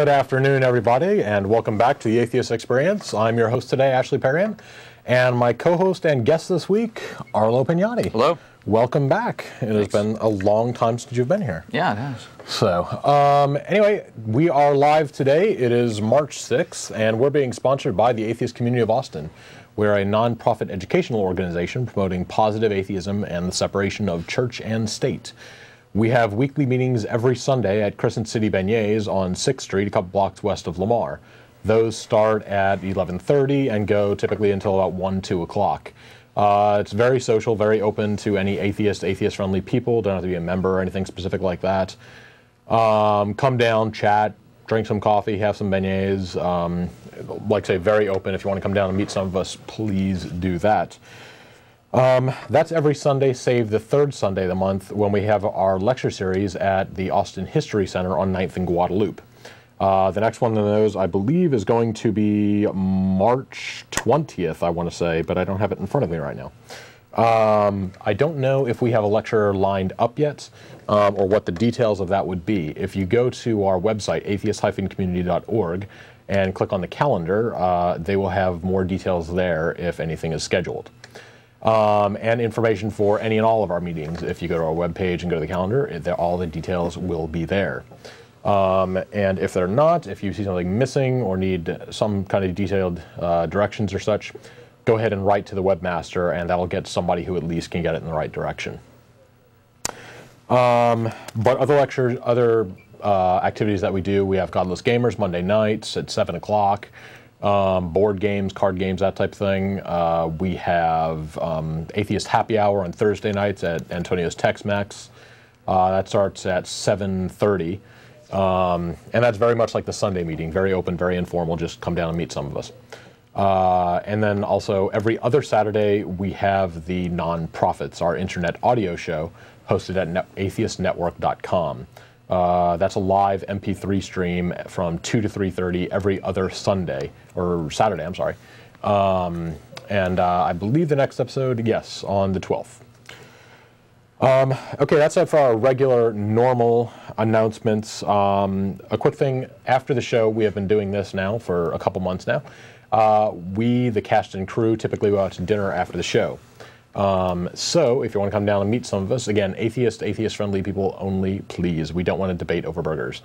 Good afternoon, everybody, and welcome back to the Atheist Experience. I'm your host today, Perrien, and my co-host and guest this week, Arlo Pignotti. Hello. Welcome back. It has been a long time since you've been here. Yeah, it has. So, anyway, we are live today. It is March 6th, and we're being sponsored by the Atheist Community of Austin. We're a non-profit educational organization promoting positive atheism and the separation of church and state. We have weekly meetings every Sunday at Crescent City Beignets on 6th Street, a couple blocks west of Lamar. Those start at 11:30 and go typically until about 1, 2 o'clock. It's very social, very open to any atheist-friendly people. Don't have to be a member or anything specific like that. Come down, chat, drink some coffee, have some beignets. Like I say, very open. If you want to come down and meet some of us, please do that. That's every Sunday, save the third Sunday of the month, when we have our lecture series at the Austin History Center on 9th and Guadalupe. The next one of those, I believe, is going to be March 20th, I want to say, but I don't have it in front of me right now. I don't know if we have a lecture lined up yet, or what the details of that would be. If you go to our website, atheist-community.org, and click on the calendar, they will have more details there if anything is scheduled. And information for any and all of our meetings. If you go to our webpage and go to the calendar, all the details will be there. And if they're not, if you see something missing or need some kind of detailed directions or such, go ahead and write to the webmaster, and that'll get somebody who at least can get it in the right direction. But other lectures, other activities that we do, we have Godless Gamers Monday nights at 7 o'clock. Board games, card games, that type of thing. We have Atheist Happy Hour on Thursday nights at Antonio's Tex-Mex. That starts at 7:30. And that's very much like the Sunday meeting, very open, very informal, just come down and meet some of us. And then also every other Saturday we have the Non-Profits, our internet audio show, hosted at atheistnetwork.com. That's a live MP3 stream from 2 to 3:30 every other Sunday, or Saturday, I'm sorry. And I believe the next episode, yes, on the 12th. Okay, that's it for our regular, normal announcements. A quick thing, after the show, we have been doing this now for a couple months now. We, the cast and crew, typically go out to dinner after the show. So if you want to come down and meet some of us, again, atheist-friendly people only, please. We don't want to debate over burgers.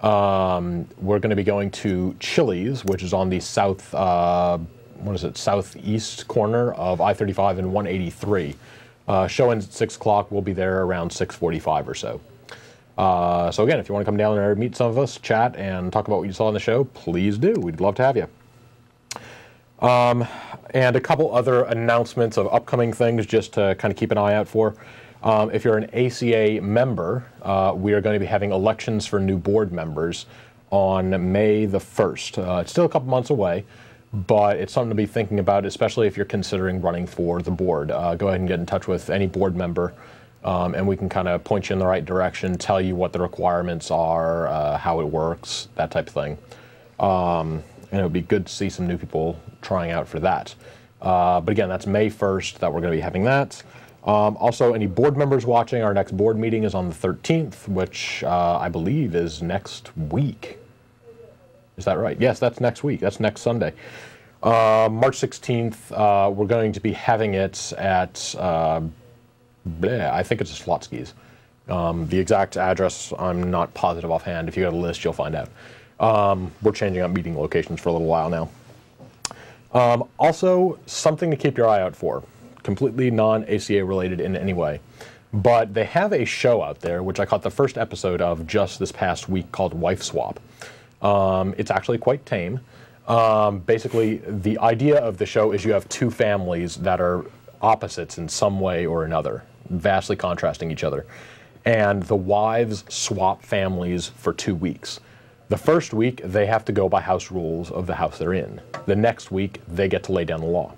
We're going to be going to Chili's, which is on the southeast corner of I-35 and 183. Show ends at 6 o'clock. We'll be there around 6:45 or so. So again, if you want to come down there and meet some of us, chat, and talk about what you saw on the show, please do. We'd love to have you. And a couple other announcements of upcoming things just to kind of keep an eye out for. If you're an ACA member, we are going to be having elections for new board members on May the 1st. It's still a couple months away, but it's something to be thinking about, especially if you're considering running for the board. Go ahead and get in touch with any board member, and we can kind of point you in the right direction, tell you what the requirements are, how it works, that type of thing. And it would be good to see some new people trying out for that. But again, that's May 1st that we're going to be having that. Also, any board members watching, our next board meeting is on the 13th, which I believe is next week. Is that right? Yes, that's next week. That's next Sunday. March 16th, we're going to be having it at, I think it's Slotsky's. The exact address, I'm not positive offhand. If you go to the list, you'll find out. We're changing up meeting locations for a little while now. Also, something to keep your eye out for, completely non-ACA related in any way. But they have a show out there, which I caught the first episode of just this past week, called Wife Swap. It's actually quite tame. Basically, the idea of the show is you have two families that are opposites in some way or another, vastly contrasting each other. And the wives swap families for 2 weeks. The first week, they have to go by house rules of the house they're in. The next week, they get to lay down the law.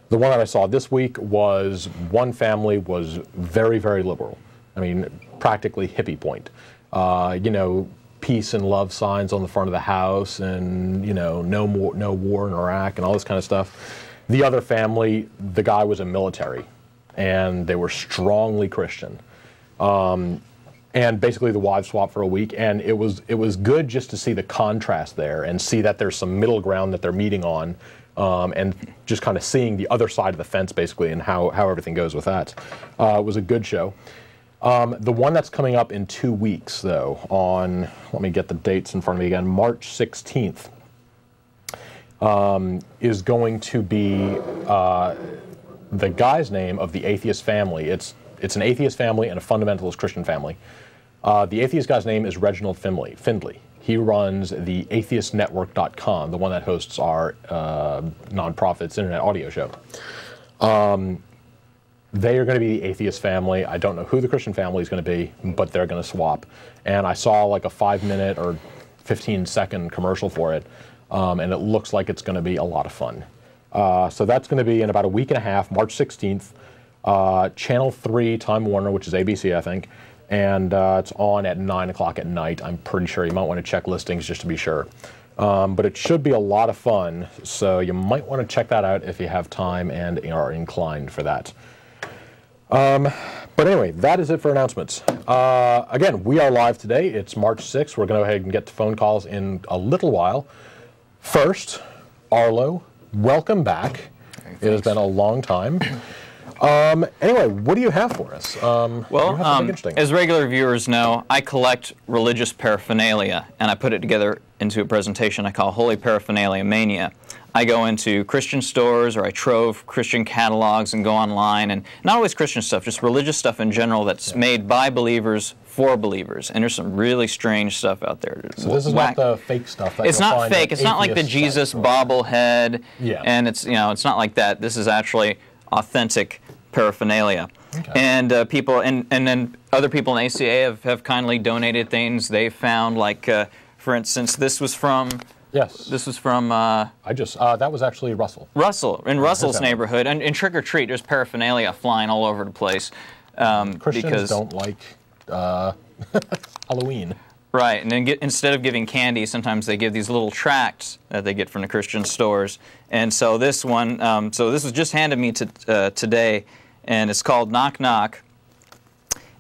The one that I saw this week was one family was very, very liberal. I mean, practically hippie point. You know, peace and love signs on the front of the house, and, you know, no war in Iraq and all this kind of stuff. The other family, the guy was a military, and they were strongly Christian. and basically the wives swap for a week, and it was good just to see the contrast there and see that there's some middle ground that they're meeting on, and just kind of seeing the other side of the fence basically and how everything goes with that. It was a good show. The one that's coming up in 2 weeks though, on, let me get the dates in front of me again, March 16th, is going to be the guy's name of the atheist family. It's an atheist family and a fundamentalist Christian family. The atheist guy's name is Reginald Finley. He runs the atheistnetwork.com, the one that hosts our nonprofit's internet audio show. They are going to be the atheist family. I don't know who the Christian family is going to be, but they're going to swap. And I saw like a 5-minute or 15-second commercial for it, and it looks like it's going to be a lot of fun. So that's going to be in about a week and a half, March 16th. Channel 3, Time Warner, which is ABC, I think, and it's on at 9 o'clock at night. I'm pretty sure you might want to check listings just to be sure. But it should be a lot of fun, so you might want to check that out if you have time and are inclined for that. But anyway, that is it for announcements. Again, we are live today. It's March 6th. We're going to go ahead and get to phone calls in a little while. First, Arlo, welcome back. It has been a long time. Anyway, what do you have for us? Well, as regular viewers know, I collect religious paraphernalia, and I put it together into a presentation I call Holy Paraphernalia Mania. I go into Christian stores, or I trove Christian catalogs and go online, and not always Christian stuff, just religious stuff in general that's made by believers for believers. And there's some really strange stuff out there. So this is not the fake stuff that it's not fake. It's not like the Jesus bobblehead, and it's it's not like that. This is actually authentic paraphernalia. Okay. And people, and then other people in ACA have kindly donated things they found, like for instance, this was from. Yes. This was from. That was actually Russell. In Russell's neighborhood, and in Trick or Treat, there's paraphernalia flying all over the place. Christians don't like Halloween. Right, and then instead of giving candy, sometimes they give these little tracts that they get from the Christian stores. And so this one, so this was just handed me today, and it's called Knock Knock.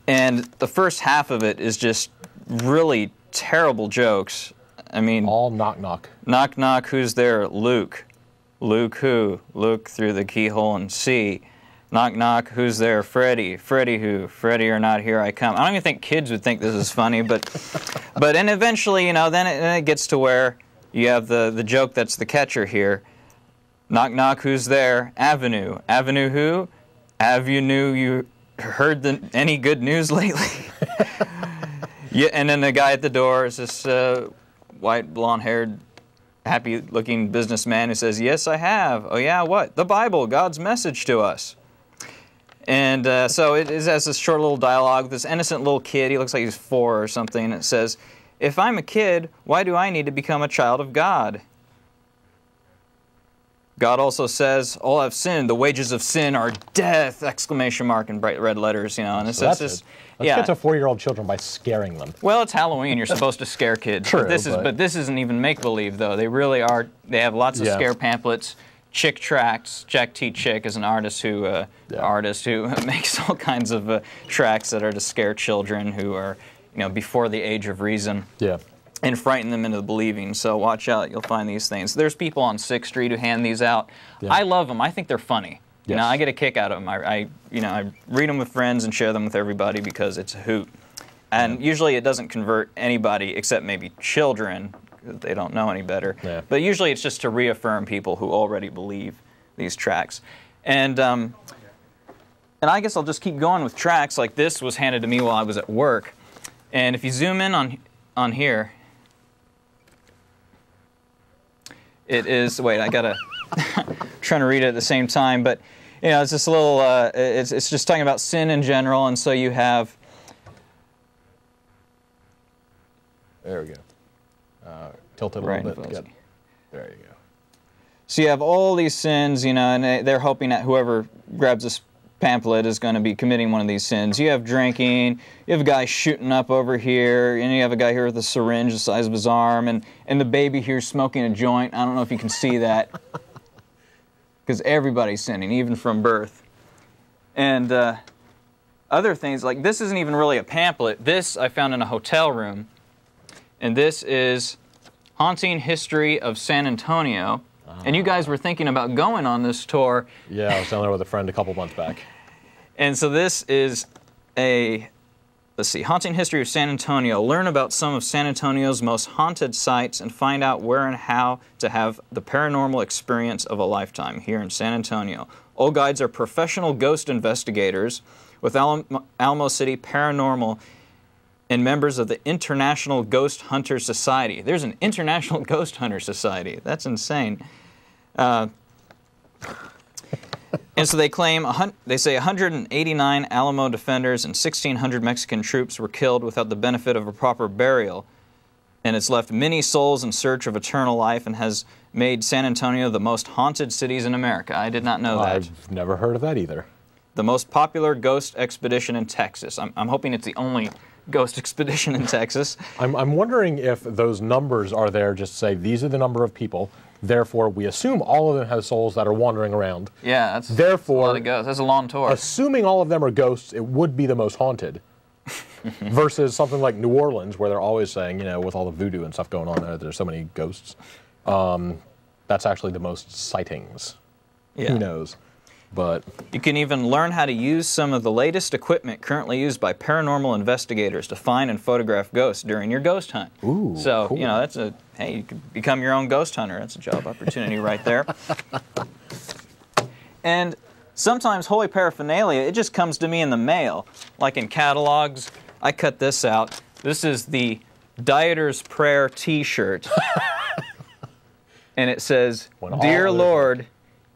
And the first half of it is just really terrible jokes. I mean, all knock knock. Knock knock, who's there? Luke. Luke who? Look through the keyhole and see. Knock knock, who's there? Freddie. Freddie who? Freddie or not, here I come. I don't even think kids would think this is funny, but and eventually, then it gets to where you have the joke that's the catcher here. Knock knock, who's there? Avenue. Avenue who? Avenue, you heard any good news lately? Yeah, and then the guy at the door is this white, blonde-haired, happy-looking businessman who says, "Yes, I have." "Oh, yeah, what?" "The Bible, God's message to us." And so it has this short little dialogue with this innocent little kid. He looks like he's 4 or something. And it says, "If I'm a kid, why do I need to become a child of God? God also says, all have sinned. The wages of sin are death!" Exclamation mark in bright red letters, And it's so that's just, let's get to 4-year-old children by scaring them. Well, it's Halloween. You're supposed to scare kids. True, but this isn't even make-believe, though. They really are. They have lots of scare pamphlets, chick tracts. Jack T. Chick is an artist who makes all kinds of tracts that are to scare children who are, before the age of reason. Yeah. And frighten them into believing. So watch out, you'll find these things. There's people on 6th Street who hand these out. Yeah. I love them. I think they're funny. Yes. I get a kick out of them. I read them with friends and share them with everybody because it's a hoot. And usually it doesn't convert anybody except maybe children, because they don't know any better. Yeah. But usually it's just to reaffirm people who already believe these tracts. And I guess I'll just keep going with tracts. Like this was handed to me while I was at work. And if you zoom in on here, it is, wait, I gotta, trying to read it at the same time, but, it's this little, it's just talking about sin in general, and so you have, there we go, tilt it a little bit, there you go. So you have all these sins, and they're hoping that whoever grabs this pamphlet is going to be committing one of these sins. You have drinking, you have a guy shooting up over here, and you have a guy here with a syringe the size of his arm, and the baby here smoking a joint. I don't know if you can see that, because everybody's sinning, even from birth. And other things, like this isn't even really a pamphlet. This I found in a hotel room, and this is Haunting History of San Antonio. And you guys were thinking about going on this tour. Yeah, I was down there with a friend a couple months back. And so this is a, let's see, Haunting History of San Antonio. Learn about some of San Antonio's most haunted sites and find out where and how to have the paranormal experience of a lifetime here in San Antonio. All guides are professional ghost investigators with Alamo City Paranormal and members of the International Ghost Hunter Society. There's an International Ghost Hunter Society. That's insane. And so they claim, they say 189 Alamo defenders and 1,600 Mexican troops were killed without the benefit of a proper burial. And it's left many souls in search of eternal life and has made San Antonio the most haunted cities in America. I did not know that. I've never heard of that either. The most popular ghost expedition in Texas. I'm hoping it's the only ghost expedition in Texas. I'm wondering if those numbers are there just to say these are the number of people, therefore we assume all of them have souls that are wandering around. Yeah, that's therefore, a lot of ghosts. That's a long tour. Assuming all of them are ghosts, it would be the most haunted. Versus something like New Orleans, where they're always saying, you know, with all the voodoo and stuff going on there, there's so many ghosts. That's actually the most sightings. Yeah. Who knows? But you can even learn how to use some of the latest equipment currently used by paranormal investigators to find and photograph ghosts during your ghost hunt. Ooh, so, cool. you know, that's hey, you could become your own ghost hunter. That's a job opportunity right there. And sometimes Holy Paraphernalia, it just comes to me in the mail. Like in catalogs, I cut this out. This is the Dieter's Prayer t-shirt. And it says, "Dear Lord,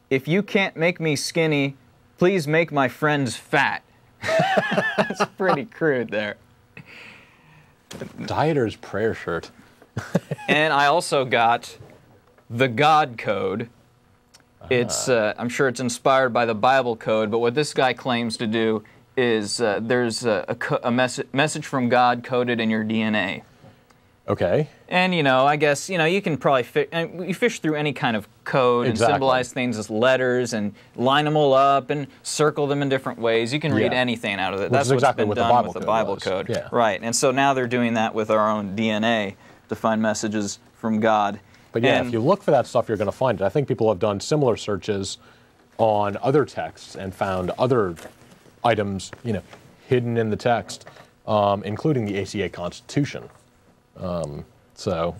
if you can't make me skinny, please make my friends fat." That's pretty crude there. Dieter's Prayer shirt. And I also got the God Code. It's, I'm sure it's inspired by the Bible code, but what this guy claims to do is there's a message from God coded in your DNA. Okay. And, you know, I guess, you know, you can probably you fish through any kind of code and symbolize things as letters and line them all up and circle them in different ways. You can read anything out of it. That's what's been done with the Bible code. Yeah. Right. And so now they're doing that with our own DNA to find messages from God. But yeah, if you look for that stuff, you're going to find it. I think people have done similar searches on other texts and found other items, you know, hidden in the text, including the ACA Constitution. So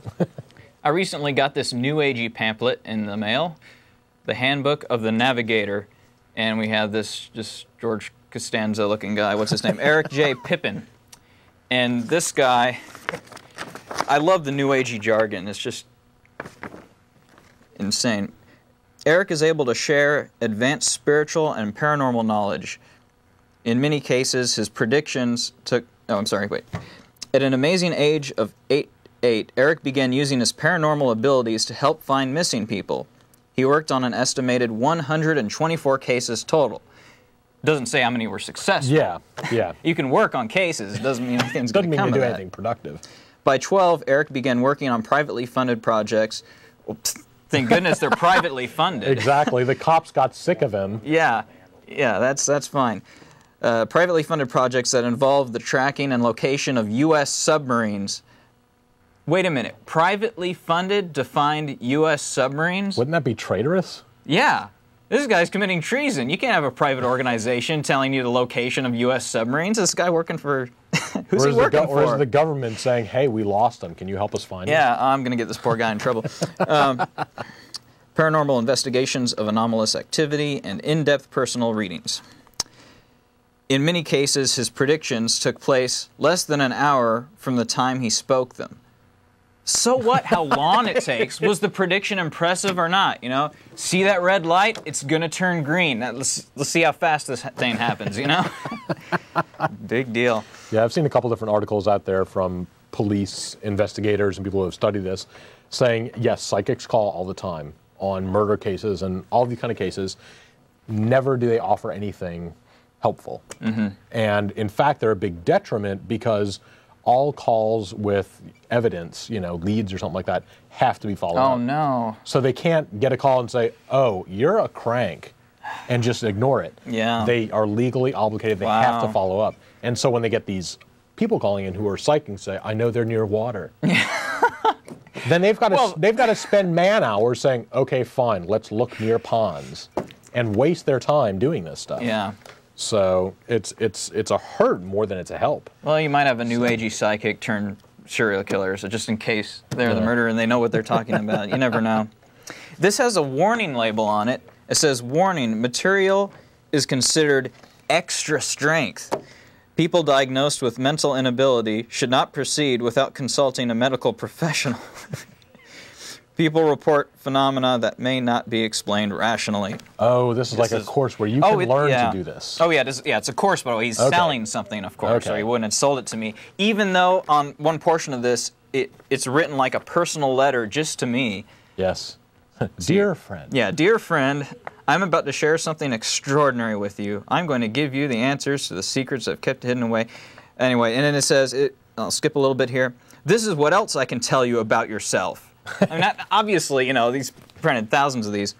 I recently got this New Agey pamphlet in the mail, the Handbook of the Navigator, and we have this just George Costanza-looking guy. What's his name? Eric J. Pippin. And this guy, I love the New Agey jargon. It's just insane. Eric is able to share advanced spiritual and paranormal knowledge. In many cases, his predictions took... Oh, I'm sorry, wait. At an amazing age of 8, Eric began using his paranormal abilities to help find missing people. He worked on an estimated 124 cases total. Doesn't say how many were successful. yeah. You can work on cases. It doesn't mean anything's going to come of that. Doesn't mean you do anything productive. By 12, Eric began working on privately funded projects. Well, thank goodness they're privately funded. Exactly. The cops got sick of him. Yeah, that's fine. Privately funded projects that involve the tracking and location of U.S. submarines. Wait a minute. Privately funded to find U.S. submarines? Wouldn't that be traitorous? Yeah. This guy's committing treason. You can't have a private organization telling you the location of U.S. submarines. This guy working for... Who's he working for? Or is the government saying, hey, we lost them. Can you help us find them? Yeah, I'm going to get this poor guy in trouble. Paranormal investigations of anomalous activity and in-depth personal readings. In many cases, his predictions took place less than an hour from the time he spoke them. So what? How long it takes? Was the prediction impressive or not? You know, see that red light? It's gonna turn green. Let's see how fast this thing happens. You know, big deal. Yeah, I've seen a couple different articles out there from police investigators and people who have studied this, saying yes, psychics call all the time on murder cases and all these kind of cases. Never do they offer anything helpful. And in fact, they're a big detriment because all calls with evidence, you know, leads or something like that, have to be followed up. Oh, no. So they can't get a call and say, oh, you're a crank. and just ignore it. Yeah. They are legally obligated. They have to follow up. And so when they get these people calling in who are psychic and say, I know they're near water. Then they've got to spend man hours saying, okay, fine, let's look near ponds, and waste their time doing this stuff. Yeah. So it's a hurt more than it's a help. Well, you might have a new agey psychic turn serial killer, so just in case they're the murderer and they know what they're talking about. You never know. This has a warning label on it. It says, warning, material is considered extra strength. People diagnosed with mental inability should not proceed without consulting a medical professional. People report phenomena that may not be explained rationally. Oh, this is like a course where you can learn to do this. Oh, yeah, it's a course, but he's selling something, of course, or he wouldn't have sold it to me. Even though on one portion of this, it's written like a personal letter just to me. Yes. Dear friend. Yeah, dear friend, I'm about to share something extraordinary with you. I'm going to give you the answers to the secrets I've kept hidden away. Anyway, and then it says, I'll skip a little bit here. This is what else I can tell you about yourself. I mean, obviously, you know, these printed thousands of these.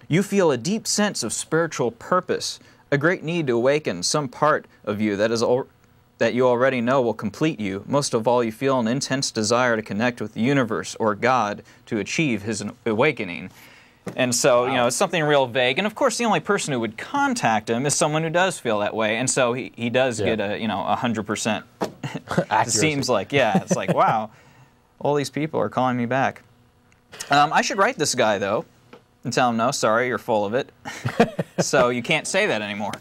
You feel a deep sense of spiritual purpose, a great need to awaken some part of you that you already know will complete you. Most of all, you feel an intense desire to connect with the universe or God to achieve his awakening. And so, you know, it's something real vague. And of course, the only person who would contact him is someone who does feel that way. And so he does get a, 100%. It seems like, it's like, wow, all these people are calling me back. I should write this guy, though, and tell him, no, sorry, you're full of it. So you can't say that anymore.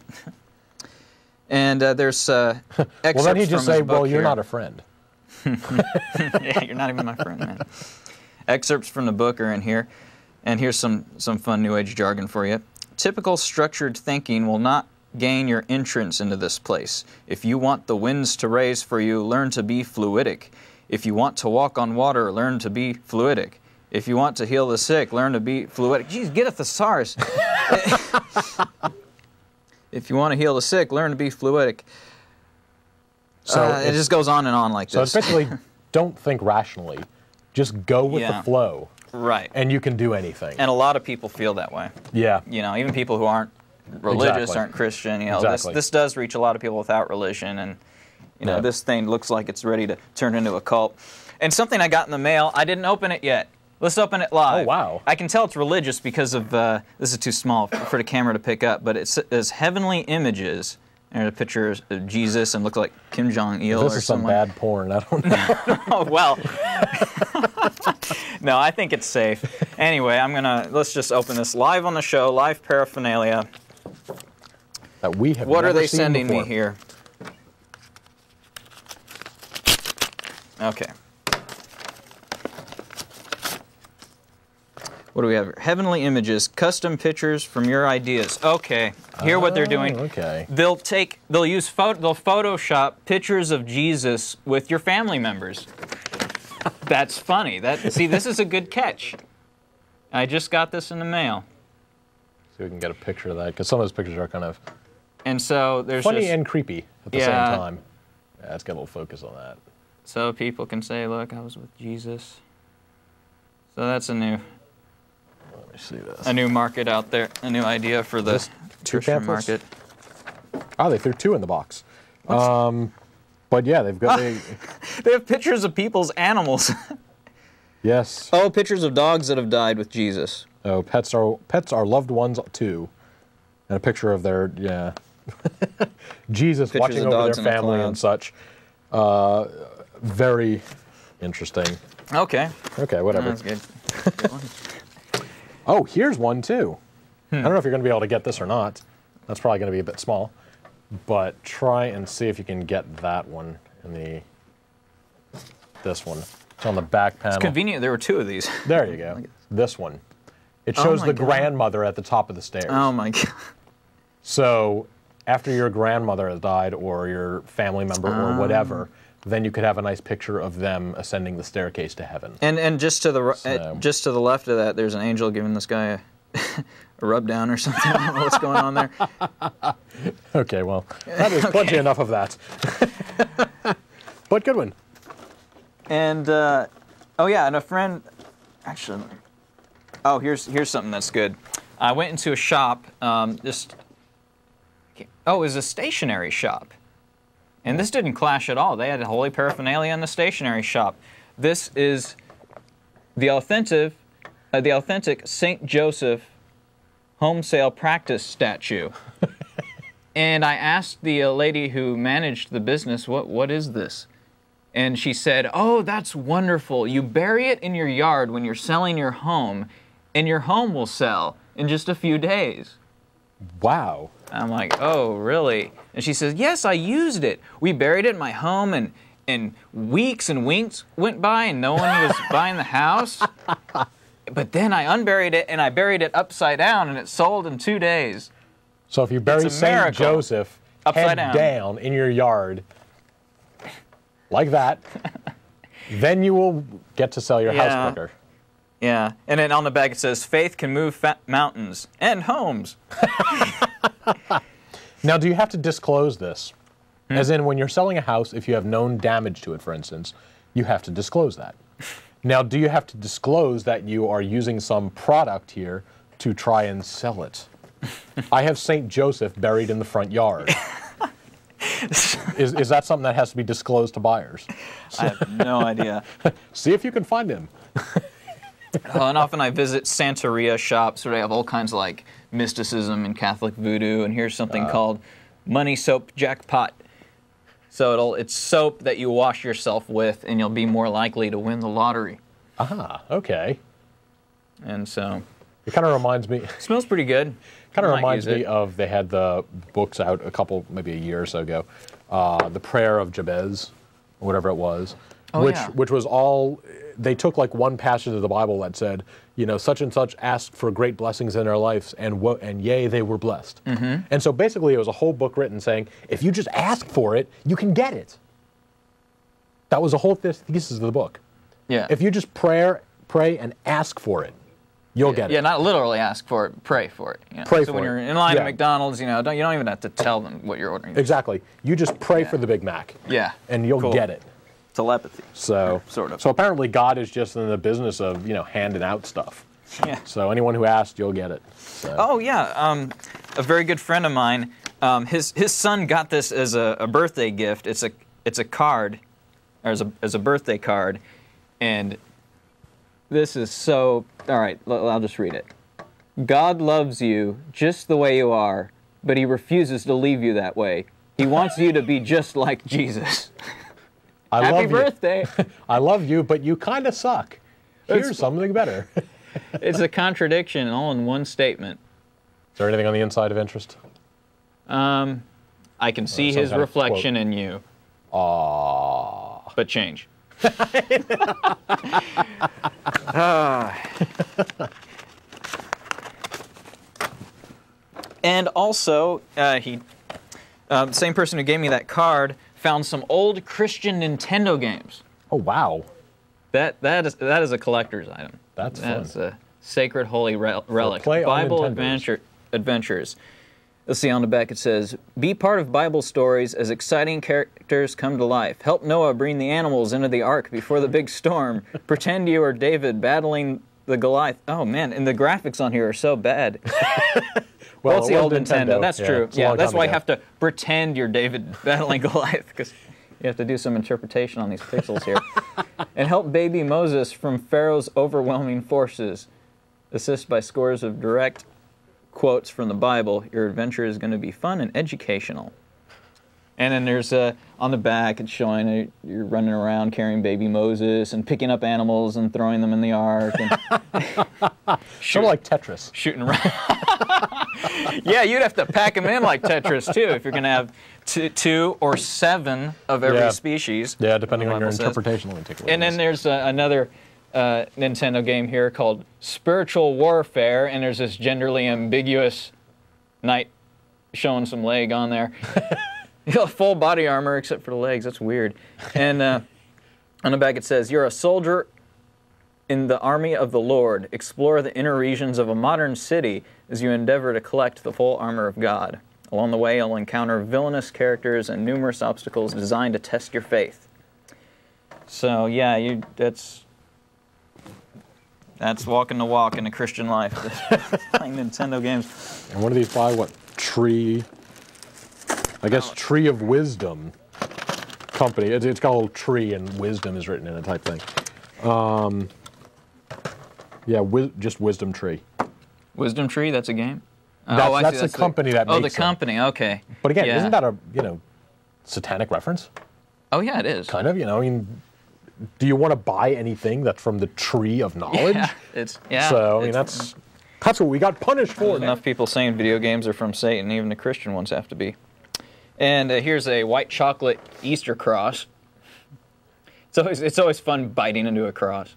And there's excerpts from his book. Well, then he'd just say, well, you're not a friend. Yeah, you're not even my friend, man. Excerpts from the book are in here. And here's some fun New Age jargon for you. Typical structured thinking will not gain your entrance into this place. If you want the winds to raise for you, learn to be fluidic. If you want to walk on water, learn to be fluidic. If you want to heal the sick, learn to be fluidic. Jeez, get a thesaurus. If you want to heal the sick, learn to be fluidic. So it just goes on and on like this. So especially, don't think rationally. Just go with the flow. Right. And you can do anything. And a lot of people feel that way. Yeah. You know, even people who aren't religious, aren't Christian, you know, this does reach a lot of people without religion, and, you know, this thing looks like it's ready to turn into a cult. And something I got in the mail, I didn't open it yet. Let's open it live. Oh, wow. I can tell it's religious because of, this is too small for the camera to pick up, but it says Heavenly Images. And there's a picture of Jesus and looks like Kim Jong-il or something. This is some bad porn, I don't know. Oh, well. No, I think it's safe. Anyway, let's just open this live on the show, live paraphernalia. That we have What never are they seen sending before. me here? Okay. What do we have here? Heavenly Images, custom pictures from your ideas. Okay, here what they're doing. Okay. They'll Photoshop pictures of Jesus with your family members. That's funny. See, this is a good catch. I just got this in the mail. See if we can get a picture of that, because some of those pictures are kind of and so there's funny and creepy at the same time. Yeah, let's get a little focus on that. So people can say, look, I was with Jesus. So that's a new market out there, a new idea for the Christian market. Oh, they threw two in the box. But yeah, they've got... They have pictures of people's animals. Yes. Oh, pictures of dogs that have died with Jesus. Oh, pets are loved ones too. And a picture of their, Jesus Pictures watching of over dogs their in a family cloud. and such. Very interesting. Okay. Okay, whatever. That's good. Oh, here's one too. I don't know if you're going to be able to get this or not. That's probably going to be a bit small. But try and see if you can get that one in this one. It's on the back panel. It's convenient there were two of these. There you go. This one. It shows the grandmother at the top of the stairs. Oh my God. So after your grandmother has died or your family member or whatever, then you could have a nice picture of them ascending the staircase to heaven. And just to the left of that, there's an angel giving this guy a rub down or something. I don't know what's going on there. Okay, well, that is plenty enough of that. But good one. And oh yeah, and a friend, actually, oh here's something that's good. I went into a shop, it was a stationery shop. And this didn't clash at all. They had Holy Paraphernalia in the stationery shop. This is the authentic St. Joseph home sale practice statue. And I asked the lady who managed the business, what is this? And she said, oh, that's wonderful. You bury it in your yard when you're selling your home, and your home will sell in just a few days. Wow. I'm like, oh, really? And she says, yes, I used it. We buried it in my home, and weeks and weeks went by, and no one was buying the house. But then I unburied it, and I buried it upside down, and it sold in 2 days. So if you bury St. Joseph upside down in your yard, like that, then you will get to sell your house quicker. Yeah, and then on the back it says, faith can move mountains and homes. Now, do you have to disclose this? As in, when you're selling a house, if you have known damage to it, for instance, you have to disclose that. Now, do you have to disclose that you are using some product here to try and sell it? I have St. Joseph buried in the front yard. Is that something that has to be disclosed to buyers? I have no idea. See if you can find him. And often I visit Santeria shops where they have all kinds of like mysticism and Catholic voodoo, and here's something called Money Soap Jackpot. So it's soap that you wash yourself with, and you'll be more likely to win the lottery. Ah, okay. And so it kind of reminds me. Smells pretty good. Kind of reminds me of, they had the books out maybe a year or so ago, the Prayer of Jabez, or whatever it was, which was all. They took like one passage of the Bible that said, you know, such and such asked for great blessings in their lives, and yea, they were blessed. Mm-hmm. And so basically it was a whole book written saying, if you just ask for it, you can get it. That was a whole thesis of the book. Yeah. If you just pray and ask for it, you'll get it. Yeah, not literally ask for it, pray for it. You know? Pray so for when it. you're in line at McDonald's, you know, you don't even have to tell them what you're ordering. Exactly. You just pray for the Big Mac. Yeah. And you'll get it. Telepathy. So, sort of. So apparently God is just in the business of, you know, handing out stuff. Yeah. So anyone who asks, you'll get it. So. Oh yeah, a very good friend of mine, his son got this as a birthday gift. It's a card, or as a birthday card, and this is so. All right, I'll just read it. God loves you just the way you are, but He refuses to leave you that way. He wants you to be just like Jesus. Happy birthday! I love you, but you kind of suck. Here's something better. It's a contradiction all in one statement. Is there anything on the inside of interest? I can see His reflection in you. Aww. But change. And also, same person who gave me that card found some old Christian Nintendo games. Oh wow! That is a collector's item. That's a sacred holy relic. Bible adventures. Let's see on the back. It says, "Be part of Bible stories as exciting characters come to life. Help Noah bring the animals into the ark before the big storm. Pretend you are David battling the Goliath." Oh man, and the graphics on here are so bad. Well, it's the old Nintendo. That's true. Yeah, that's why you have to pretend you're David battling Goliath, because you have to do some interpretation on these pixels here. And help baby Moses from Pharaoh's overwhelming forces. Assist by scores of direct quotes from the Bible. Your adventure is going to be fun and educational. And then there's on the back, it's showing you're running around carrying baby Moses and picking up animals and throwing them in the ark. And sort of like Tetris. Shooting around. Yeah, you'd have to pack them in like Tetris too if you're going to have two or seven of every species. Yeah, depending on your interpretation. And then there's another Nintendo game here called Spiritual Warfare, and there's this genderly ambiguous knight showing some leg on there. Full body armor except for the legs. That's weird. And on the back it says, "You're a soldier in the army of the Lord. Explore the inner regions of a modern city as you endeavor to collect the full armor of God. Along the way, you'll encounter villainous characters and numerous obstacles designed to test your faith." So yeah, That's walking the walk in the Christian life. Playing Nintendo games. And what do these buy? What? Tree? I guess Tree of Wisdom company. It's got a little tree and wisdom is written in it type thing. Yeah, just Wisdom Tree. Wisdom Tree, that's a game? That's the company that makes it. Oh, the company, okay. But again, isn't that a, satanic reference? Oh, yeah, it is. Kind of, I mean, do you want to buy anything that's from the tree of knowledge? Yeah, So, I mean, that's what we got punished for. Enough people saying video games are from Satan, even the Christian ones have to be. And here's a white chocolate Easter cross. It's always fun biting into a cross.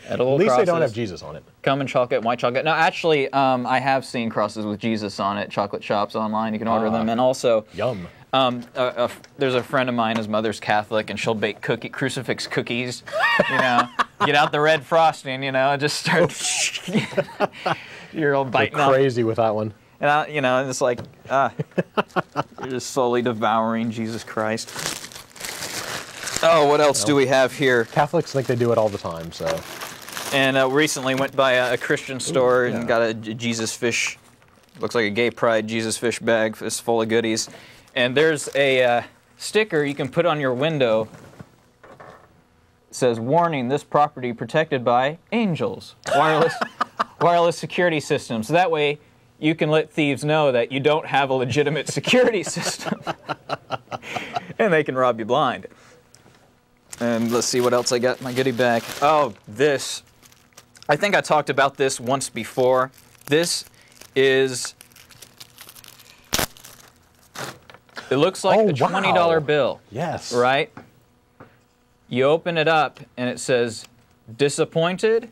At least they don't have Jesus on it. Common chocolate, white chocolate. No, actually, I have seen crosses with Jesus on it. Chocolate shops online, you can order them. And also, yum. There's a friend of mine, his mother's Catholic, and she'll bake crucifix cookies. Get out the red frosting, just start. You're all biting. You're crazy with that one. And it's like, you're just slowly devouring Jesus Christ. Oh, what else do we have here? Catholics think they do it all the time, so. And recently went by a Christian store and got a Jesus fish, looks like a gay pride Jesus fish bag. It's full of goodies. And there's a sticker you can put on your window. It says, warning, this property protected by angels. Wireless security system. So that way you can let thieves know that you don't have a legitimate security system. And they can rob you blind. And let's see what else I got in my goodie bag. Oh, this. I think I talked about this once before. This is, it looks like a $20 bill. Yes. Right? You open it up and it says, disappointed?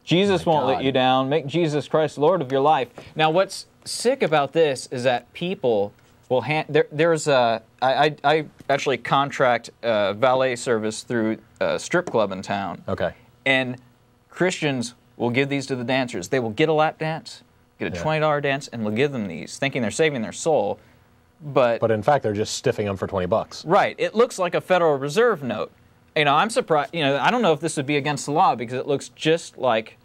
Jesus won't let you down. Make Jesus Christ Lord of your life. Now, what's sick about this is that people will I actually contract valet service through a strip club in town. Okay. And Christians will give these to the dancers. They will get a lap dance, get a $20 dance, and they'll give them these, thinking they're saving their soul. But in fact, they're just stiffing them for $20. Right. It looks like a Federal Reserve note. I'm surprised. I don't know if this would be against the law because it looks just like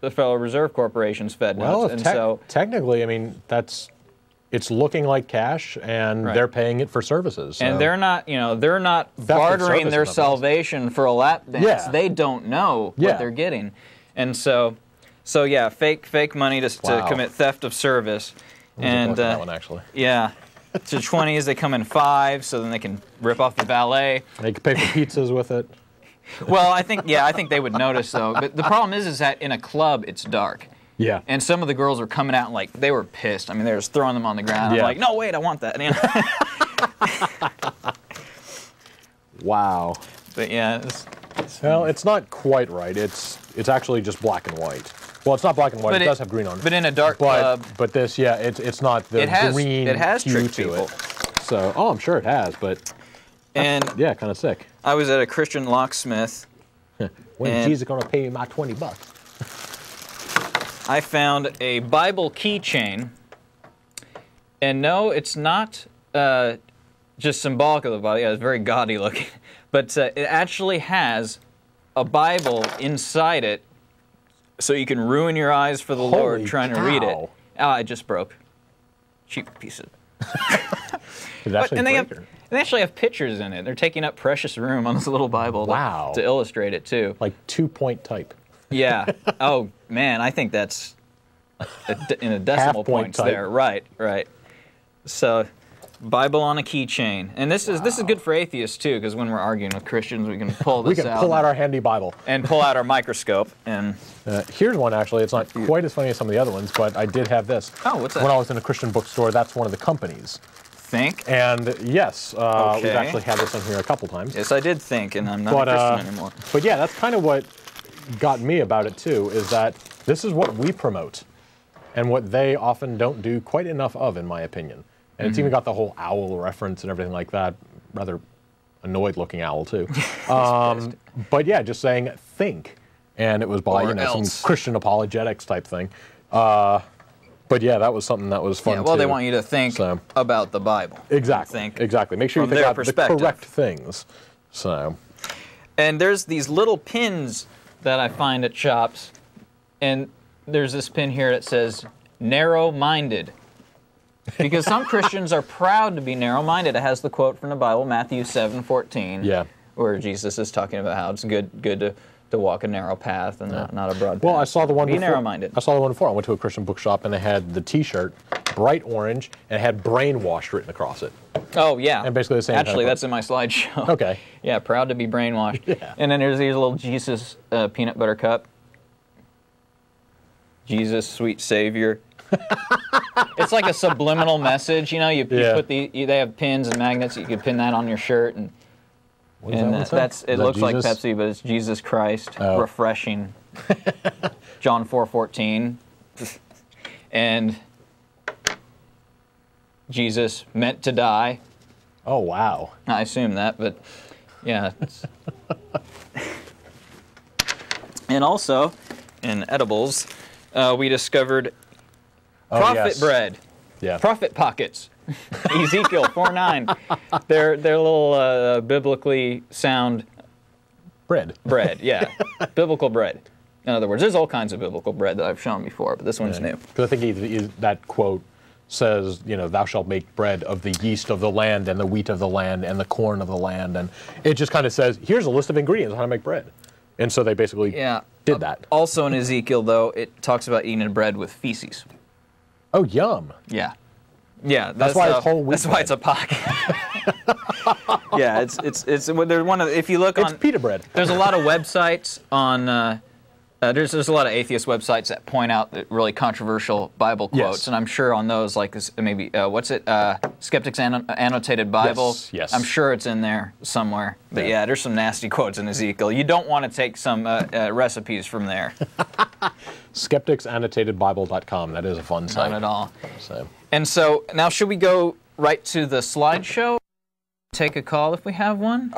the Federal Reserve Corporation's Fed notes. Well, technically, I mean, it's looking like cash, and they're paying it for services. So. And they're not bartering their salvation for a lap dance. Yeah. They don't know what they're getting. And so yeah, fake money to commit theft of service. And that one actually. Yeah. To 20s, they come in 5, so then they can rip off the valet. They can pay for pizzas with it. Well, I think they would notice though. But the problem is that in a club it's dark. Yeah. And some of the girls were coming out and they were pissed. I mean, they were just throwing them on the ground. I'm like, no, wait, I want that. Wow. But yeah. Well, it's not quite right. It's actually just black and white. Well, it's not black and white. It does have green on it. But in a dark club. But this, it's not the green It has hue tricked to people. it. So, I'm sure it has, but. And yeah, kind of sick. I was at a Christian locksmith. When Jesus going to pay me my $20? I found a Bible keychain. And no, it's not just symbolic of the Bible. Yeah, it's very gaudy looking. But it actually has a Bible inside it, so you can ruin your eyes for the Lord trying to read it. Oh, it just broke. Cheap piece of. And they actually have pictures in it. They're taking up precious room on this little Bible to illustrate it too. Like 2-point type. Yeah. Oh man, I think that's in a decimal points there. Right. So, Bible on a keychain, and this is good for atheists too, because when we're arguing with Christians, we can pull this out. We can pull out our handy Bible and pull out our microscope. And here's one actually. It's not quite as funny as some of the other ones, but I did have this. Oh, what's that? When I was in a Christian bookstore, that's one of the companies. Think? And yes, we've actually had this on here a couple times. Yes, I did think, and I'm not a Christian anymore. But yeah, that's kind of what got me about it too, is that this is what we promote, and what they often don't do quite enough of, in my opinion. And it's even got the whole owl reference and everything like that. Rather annoyed-looking owl too. But yeah, just saying think, and it was by some Christian apologetics type thing. But yeah, that was something that was fun too. Well, they want you to think about the Bible. Exactly. Exactly. Make sure you think about the correct things. So. And there's these little pins that I find at shops, and there's this pin here that says narrow-minded. Because some Christians are proud to be narrow-minded. It has the quote from the Bible, Matthew 7:14, where Jesus is talking about how it's good to walk a narrow path and not a broad path. Well, I saw the one Be before. narrow-minded. I saw the one before. I went to a Christian bookshop and they had the T-shirt, bright orange, and it had brainwashed written across it. Oh, yeah. And basically the same. Actually, that's in my slideshow. Okay. Yeah, proud to be brainwashed. Yeah. And then there's these little Jesus peanut butter cup. Jesus, sweet Savior. It's like a subliminal message, you know. You put they have pins and magnets. You could pin that on your shirt, and it looks like Pepsi, but it's Jesus Christ, refreshing. John 4:14, and Jesus meant to die. Oh wow! I assume that, but yeah. And also, in edibles, we discovered. Prophet bread. Yeah. Prophet pockets. Ezekiel 4:9. They're little biblically sound bread. Bread, yeah. Biblical bread. In other words, there's all kinds of biblical bread that I've shown before, but this one's new. Because I think that quote says, you know, thou shalt make bread of the yeast of the land and the wheat of the land and the corn of the land, and it just kind of says, here's a list of ingredients on how to make bread. And so they basically did that. Also in Ezekiel, though, it talks about eating bread with feces. Oh, yum. Yeah. Yeah, that's why it's whole wheat. That's why it's a pocket. Yeah, it's there's one of if you look it's pita bread. There's a lot of websites on there's a lot of atheist websites that point out the really controversial Bible quotes, and I'm sure on those like this, maybe Skeptics Annotated Bible. Yes. I'm sure it's in there somewhere. But yeah, there's some nasty quotes in Ezekiel. You don't want to take some recipes from there. SkepticsAnnotedBible.com. That is a fun site. Not at all. So. And so now should we go right to the slideshow? Take a call if we have one?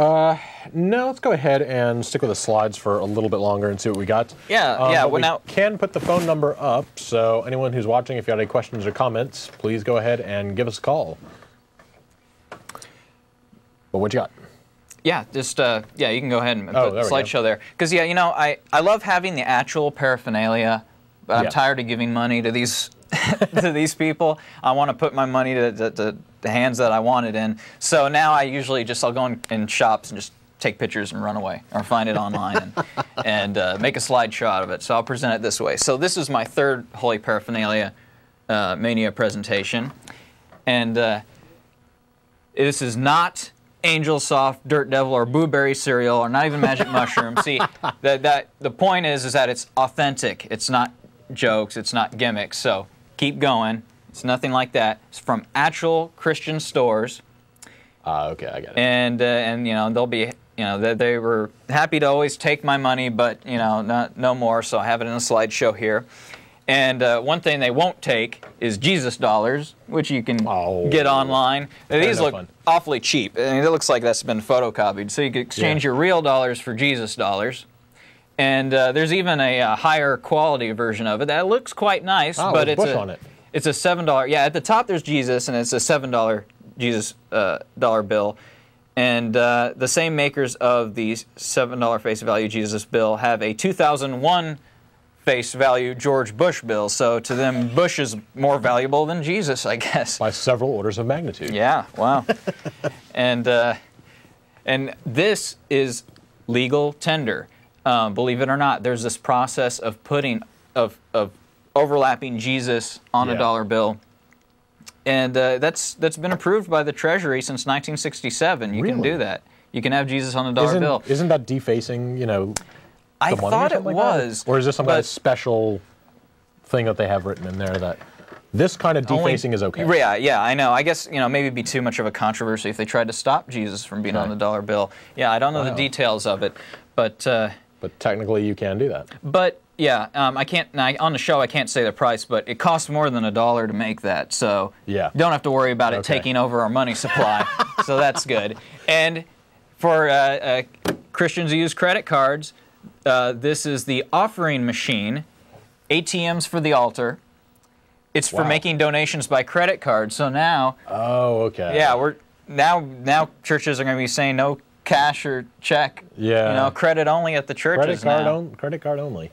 No, let's go ahead and stick with the slides for a little bit longer and see what we got. Yeah, we can put the phone number up, so anyone who's watching, if you have any questions or comments, please go ahead and give us a call. But what you got? Yeah, just, you can go ahead and put the slideshow there. Because, yeah, you know, I love having the actual paraphernalia, but I'm tired of giving money to these to these people. I want to put my money to the hands that I want it in. So now I usually I'll go in shops and just take pictures and run away, or find it online and make a slideshow out of it. So I'll present it this way. So this is my third Holy Paraphernalia Mania presentation. And this is not Angel Soft, Dirt Devil, or Blueberry cereal, or not even Magic Mushroom. See, the point is that it's authentic. It's not jokes. It's not gimmicks. So keep going. It's nothing like that. It's from actual Christian stores. Okay, I get it. And you know, they'll be, you know, they were happy to always take my money, but you know, no more. So I have it in a slideshow here. And one thing they won't take is Jesus dollars, which you can get online. These look awfully cheap. I mean, it looks like that's been photocopied. So you can exchange your real dollars for Jesus dollars. And there's even a higher quality version of it that looks quite nice, but it's a $7. Yeah, at the top there's Jesus, and it's a $7 Jesus dollar bill. And the same makers of the $7 face value Jesus bill have a 2001 face value George Bush bill. So to them, Bush is more valuable than Jesus, I guess. By several orders of magnitude. Yeah, wow. And this is legal tender. Believe it or not, there's this process of overlapping Jesus on a dollar bill, and that's been approved by the Treasury since 1967. You can do that. You can have Jesus on a dollar bill. Isn't that defacing? You know, I thought it was. Or is this some kind of special thing that they have written in there that this kind of defacing is okay? Yeah, I know. I guess, you know, maybe it'd be too much of a controversy if they tried to stop Jesus from being on the dollar bill. Yeah, I don't know the details of it, but technically you can do that. But yeah, I can't on the show. I can't say the price, but it costs more than $1 to make that. So you don't have to worry about it taking over our money supply. So that's good. And for Christians who use credit cards, this is the offering machine, ATMs for the altar. It's for making donations by credit card. So now, yeah, we're now churches are going to be saying no cash or check. Yeah. You know, credit only at the churches now. Credit card only.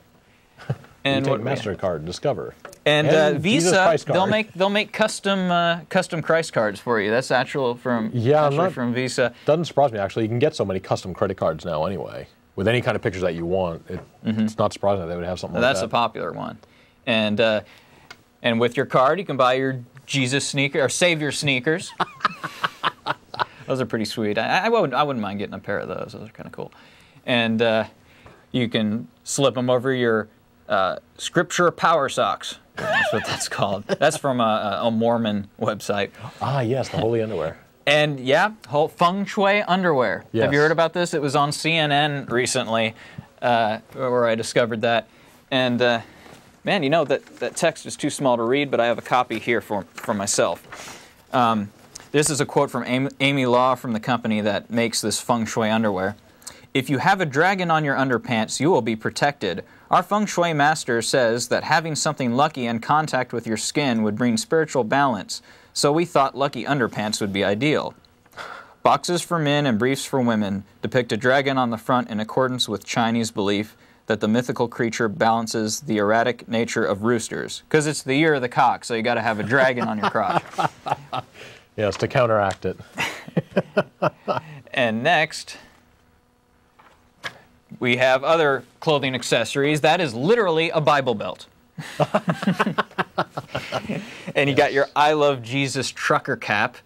And we take MasterCard, Discover. And Visa, they'll make custom Christ cards for you. That's actually from Visa. Doesn't surprise me actually. You can get so many custom credit cards now anyway. With any kind of pictures that you want, it's not surprising that they would have something like that. That's a popular one. And with your card, you can buy your Jesus sneaker or Savior sneakers. Those are pretty sweet. I wouldn't mind getting a pair of those. Those are kind of cool. And you can slip them over your Scripture Power Socks. That's what that's called. That's from a Mormon website. Ah, yes, the holy underwear. And yeah, whole feng shui underwear. Yes. Have you heard about this? It was on CNN recently, where I discovered that. And man, you know that text is too small to read, but I have a copy here for myself. This is a quote from Amy Law from the company that makes this feng shui underwear. If you have a dragon on your underpants, you will be protected. Our feng shui master says that having something lucky in contact with your skin would bring spiritual balance, so we thought lucky underpants would be ideal. Boxes for men and briefs for women depict a dragon on the front in accordance with Chinese belief that the mythical creature balances the erratic nature of roosters. Because it's the year of the cock, so you got to have a dragon on your crotch. Yes, to counteract it. And next, we have other clothing accessories. That is literally a Bible belt. And you got your I Love Jesus trucker cap.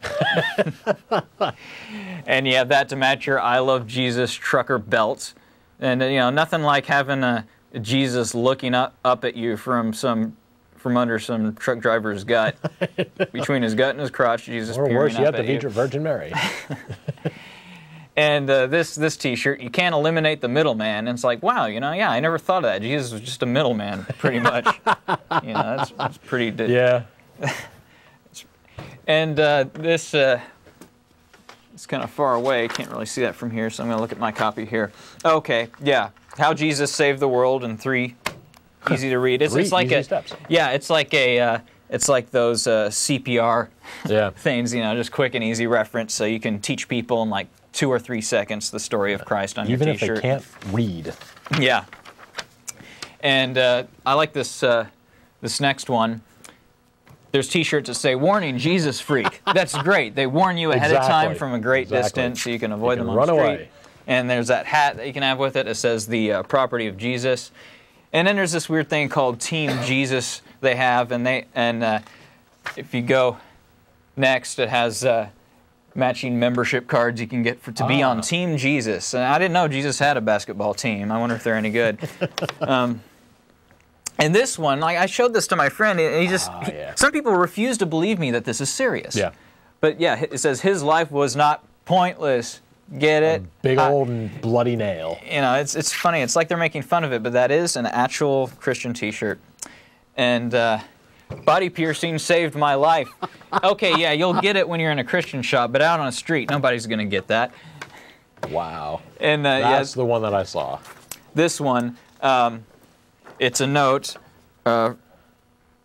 And you have that to match your I Love Jesus trucker belt. And you know, nothing like having a Jesus looking up at you from under some truck driver's gut. Between his gut and his crotch, Jesus peering up at you. Or worse yet, the Virgin Mary. And this T-shirt, you can't eliminate the middleman. And it's like, wow, you know, yeah, I never thought of that. Jesus was just a middleman, pretty much. You know, that's pretty. Yeah. And this it's kind of far away. Can't really see that from here, so I'm going to look at my copy here. Okay, yeah, how Jesus saved the world in 3 easy to read. It's like easy steps. Yeah, it's like those CPR things, you know, just quick and easy reference, so you can teach people in like 2 or 3 seconds the story of Christ on your T-shirt. Even if they can't read. Yeah. And I like this this next one. There's T-shirts that say, "Warning, Jesus freak." That's great. They warn you ahead of time from a great distance, so you can avoid them on the street. Run away. And there's that hat that you can have with it. It says the property of Jesus. And then there's this weird thing called Team Jesus they have, and if you go next, it has matching membership cards you can get to be on Team Jesus. And I didn't know Jesus had a basketball team. I wonder if they're any good. And this one, I showed this to my friend, and some people refuse to believe me that this is serious. Yeah. But yeah, it says his life was not pointless. Get it? A big old bloody nail. You know, it's funny. It's like they're making fun of it, but that is an actual Christian T-shirt. And body piercing saved my life. Okay, yeah, you'll get it when you're in a Christian shop, but out on the street, nobody's going to get that. Wow. And that's the one that I saw. This one, it's a note.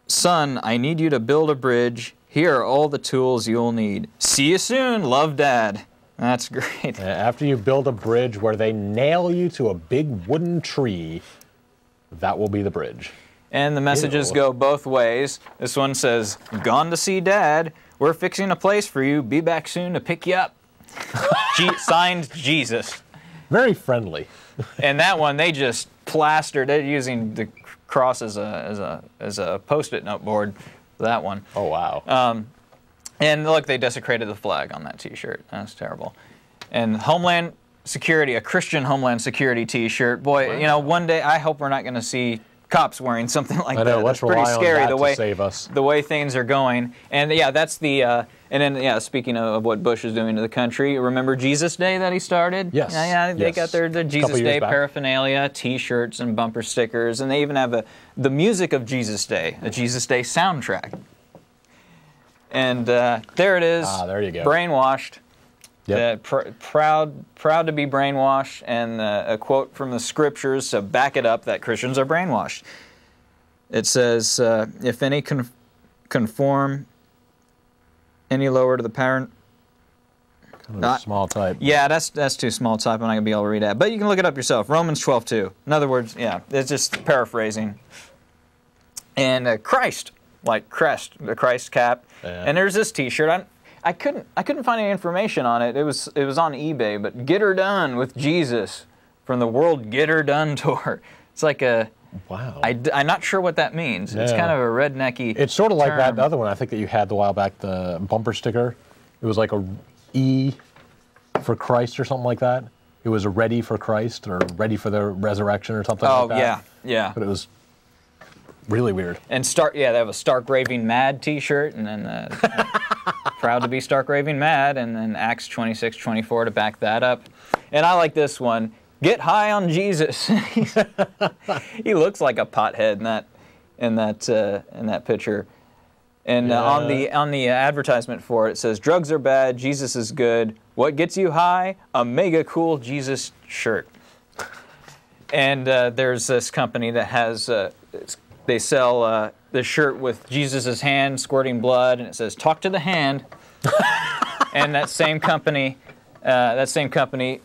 Son, I need you to build a bridge. Here are all the tools you'll need. See you soon. Love, Dad. That's great. After you build a bridge where they nail you to a big wooden tree, that will be the bridge. And the messages go both ways. This one says, "Gone to see Dad. We're fixing a place for you. Be back soon to pick you up." Signed, Jesus. Very friendly. And that one, they just plastered. They're using the cross as a post-it note board for that one. Oh, wow. And look, they desecrated the flag on that T-shirt. That's terrible. And Homeland Security, a Christian Homeland Security T-shirt. Boy, wow. You know, one day I hope we're not going to see cops wearing something like that. That's pretty scary the way things are going. And yeah, that's the. And then yeah, speaking of what Bush is doing to the country, remember Jesus Day that he started? Yes. Yeah, they got their Jesus Day paraphernalia, T-shirts and bumper stickers, and they even have the music of Jesus Day, the Jesus Day soundtrack. And there it is. Ah, there you go. Brainwashed. Yep. Proud to be brainwashed, and a quote from the scriptures to back it up that Christians are brainwashed. It says, "If any conform any lower to the Small type. Yeah, that's too small type. I'm not gonna be able to read that. But you can look it up yourself. Romans 12:2. In other words, yeah, it's just paraphrasing. And Christ, like crest, the Christ cap. Yeah. And there's this T-shirt. I couldn't find any information on it. It was on eBay. But Get Her Done with Jesus from the World Get Her Done tour. It's like a. Wow. I'm not sure what that means. Yeah. It's kind of a rednecky. It's sort of like term. that other one I think that you had a while back, the bumper sticker. It was like a E for Christ or something like that. It was a ready for Christ or ready for the resurrection or something like that. Oh, yeah. But it was really weird. And they have a Stark Raving Mad T-shirt, and then proud to be Stark Raving Mad, and then Acts 26:24 to back that up. And I like this one. Get high on Jesus. He looks like a pothead in that picture. And on the advertisement for it says, drugs are bad, Jesus is good. What gets you high? A mega cool Jesus shirt. And there's this company that has, they sell the shirt with Jesus' hand squirting blood, and it says, talk to the hand. And that same company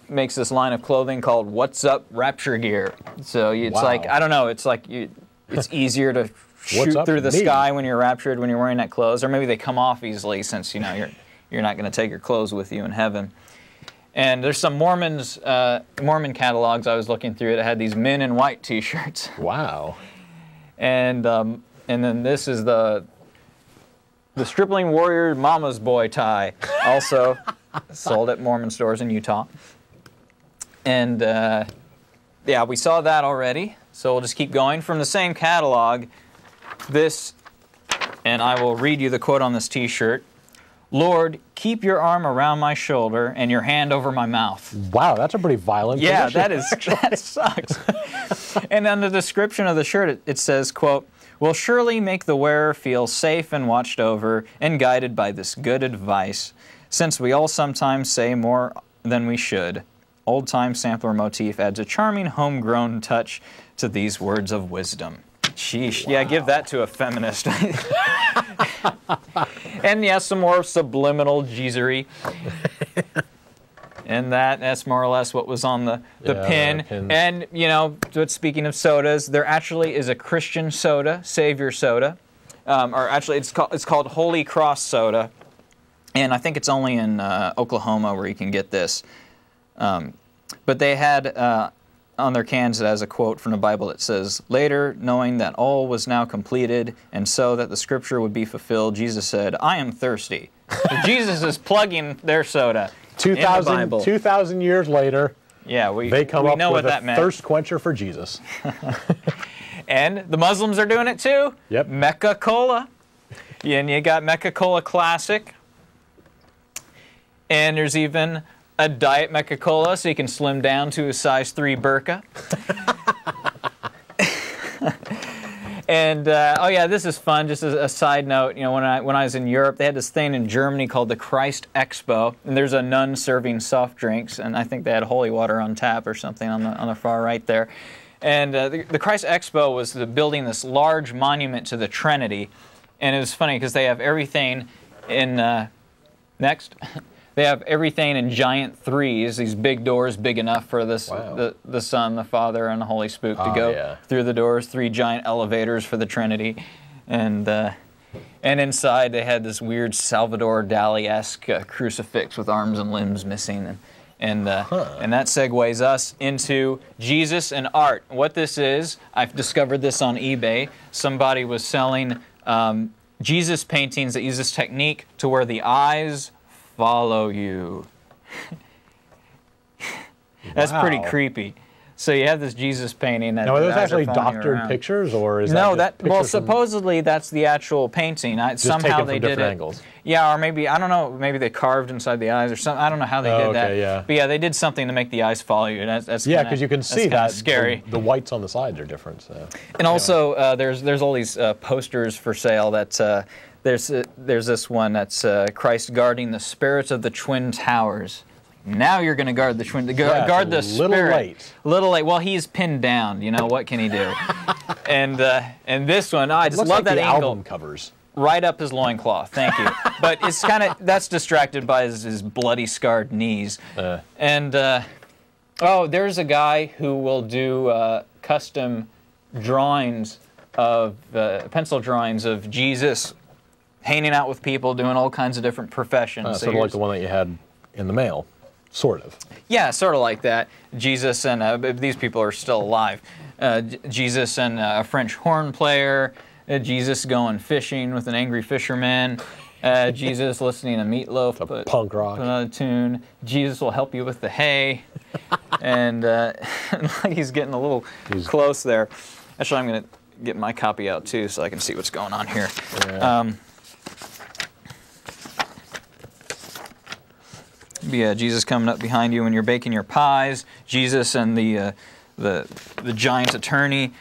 makes this line of clothing called What's Up Rapture Gear. So it's like, I don't know, it's like it's easier to shoot through the sky when you're raptured when you're wearing that clothes, or maybe they come off easily since you're not going to take your clothes with you in heaven. And there's some Mormon catalogs I was looking through that had these Men in White T-shirts. Wow. And then this is the Stripling Warrior Mama's Boy tie, also sold at Mormon stores in Utah. And yeah, we saw that already, so we'll just keep going from the same catalog. This, and I will read you the quote on this T-shirt. Lord, keep your arm around my shoulder and your hand over my mouth. Wow, that's a pretty violent position. That sucks. And on the description of the shirt, it says, quote, will surely make the wearer feel safe and watched over and guided by this good advice, since we all sometimes say more than we should. Old-time sampler motif adds a charming homegrown touch to these words of wisdom. Sheesh. Wow. Yeah, give that to a feminist. And yeah, some more subliminal Jeezery. And that's more or less what was on the pin. And, you know, speaking of sodas, there actually is a Christian soda, Savior soda. Or actually, it's called Holy Cross soda. And I think it's only in Oklahoma where you can get this. But they had on their cans, it has a quote from the Bible that says, later, knowing that all was now completed, and so that the scripture would be fulfilled, Jesus said, I am thirsty. So Jesus is plugging their soda. 2,000 years later, they come up with a thirst quencher for Jesus. And the Muslims are doing it too. Yep. Mecca Cola. And you got Mecca Cola Classic. And there's even a Diet Mecca Cola, so you can slim down to a size 3 burqa. And oh yeah, this is fun. Just as a side note, you know, when I was in Europe, they had this thing in Germany called the Christ Expo, and there's a nun serving soft drinks, and I think they had holy water on tap or something on the far right there. And the Christ Expo was building this large monument to the Trinity, and it was funny because they have everything in next. They have everything in giant threes, these big doors big enough for this, the Son, the Father, and the Holy Spook to go through the doors, 3 giant elevators for the Trinity. And inside they had this weird Salvador Dali-esque crucifix with arms and limbs missing. And that segues us into Jesus and art. What this is, I've discovered this on eBay. Somebody was selling Jesus paintings that use this technique to where the eyes follow you. That's pretty creepy. So you have this Jesus painting that. Now, are those actually doctored pictures, or is supposedly that's the actual painting. Somehow they did it. Angles. Yeah, or maybe I don't know. Maybe they carved inside the eyes or something. I don't know how they did that. Yeah. But yeah, they did something to make the eyes follow you. That's because you can see that scary. The whites on the sides are different. So. And also, there's all these posters for sale that. There's this one that's Christ guarding the spirits of the Twin Towers. Now you're going to guard the guard the spirit. Little late. Well, he's pinned down. You know, what can he do? And this one, I just love that angle. Album covers. right up his loincloth. Thank you. But it's kind of, that's distracted by his bloody, scarred knees. Oh, there's a guy who will do custom drawings of, pencil drawings of Jesus hanging out with people, doing all kinds of different professions. Sort of like the one that you had in the mail, sort of. Yeah, sort of like that. Jesus and, these people are still alive. Jesus and a French horn player, Jesus going fishing with an angry fisherman, Jesus listening to Meatloaf, but punk rock. Put on a tune. Jesus will help you with the hay. And he's getting a little close there. Actually, I'm going to get my copy out too so I can see what's going on here. Yeah. Jesus coming up behind you when you're baking your pies. Jesus and the giant attorney,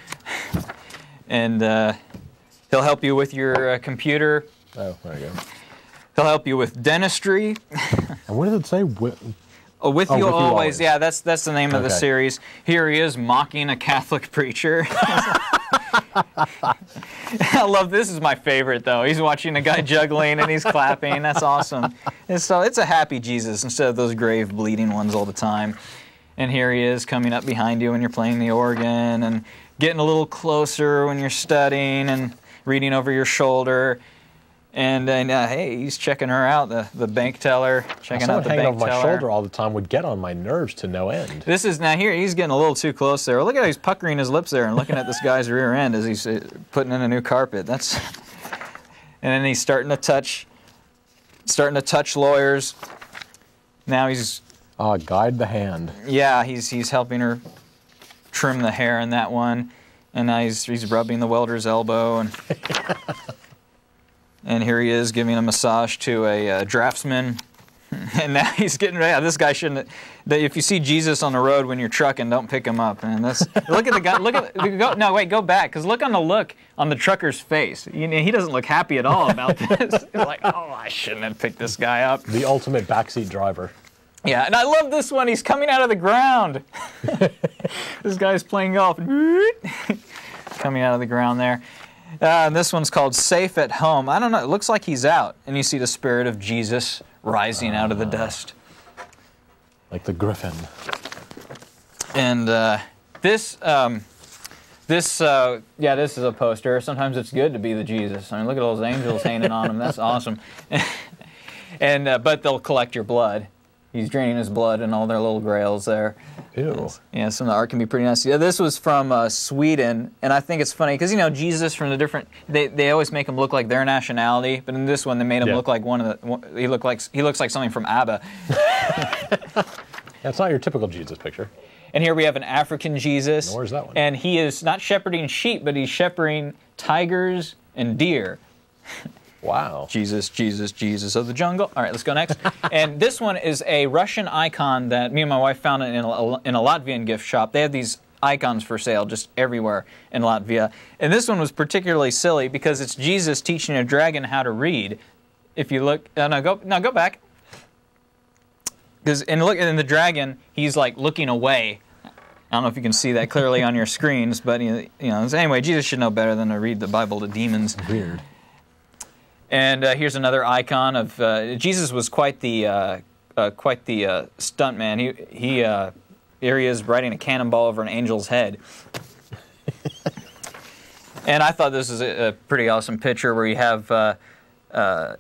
and he'll help you with your computer. Oh, there you go. He'll help you with dentistry. And what does it say? With you always. Yeah, that's the name of the series. Here he is mocking a Catholic preacher. I love this. Is my favorite though. He's watching a guy juggling and he's clapping. That's awesome. And so it's a happy Jesus instead of those grave bleeding ones all the time. And here he is coming up behind you when you're playing the organ and getting a little closer when you're studying and reading over your shoulder. And hey, he's checking her out, the bank teller, checking out the bank teller. Someone hanging over my shoulder all the time would get on my nerves to no end. This is, now here, he's getting a little too close there. Look at how he's puckering his lips there and looking at this guy's rear end as he's putting in a new carpet. That's, and then he's starting to touch lawyers. Now he's... guide the hand. Yeah, he's helping her trim the hair in that one. And now he's rubbing the welder's elbow and... And here he is giving a massage to a draftsman. And now he's getting ready. Yeah, this guy shouldn't. If you see Jesus on the road when you're trucking, don't pick him up. And that's, look at the guy. No, wait, go back. Because look on the trucker's face. He doesn't look happy at all about this. He's like, oh, I shouldn't have picked this guy up. The ultimate backseat driver. Yeah, and I love this one. He's coming out of the ground. This guy's playing golf. Coming out of the ground there. This one's called Safe at Home. I don't know. It looks like he's out. And you see the spirit of Jesus rising out of the dust. Like the griffin. And this is a poster. Sometimes it's good to be the Jesus. I mean, look at all those angels hanging on him. That's awesome. And but they'll collect your blood. He's draining his blood and all their little grails there. Ew. Yeah, some of the art can be pretty nasty. Yeah, this was from Sweden, and I think it's funny because Jesus from the different. They always make him look like their nationality, but in this one they made him look like he looks like something from ABBA. That's not your typical Jesus picture. And here we have an African Jesus. Where's that one? And he is not shepherding sheep, but he's shepherding tigers and deer. Wow. Jesus, Jesus, Jesus of the jungle. All right, let's go next. And this one is a Russian icon that me and my wife found in a Latvian gift shop. They have these icons for sale just everywhere in Latvia. And this one was particularly silly because it's Jesus teaching a dragon how to read. If you look, go back. Because look, in the dragon, he's like looking away. I don't know if you can see that clearly on your screens, but anyway, Jesus should know better than to read the Bible to demons. Weird. And here's another icon of Jesus. Was quite the stunt man. Here he is riding a cannonball over an angel's head. And I thought this was a pretty awesome picture where you have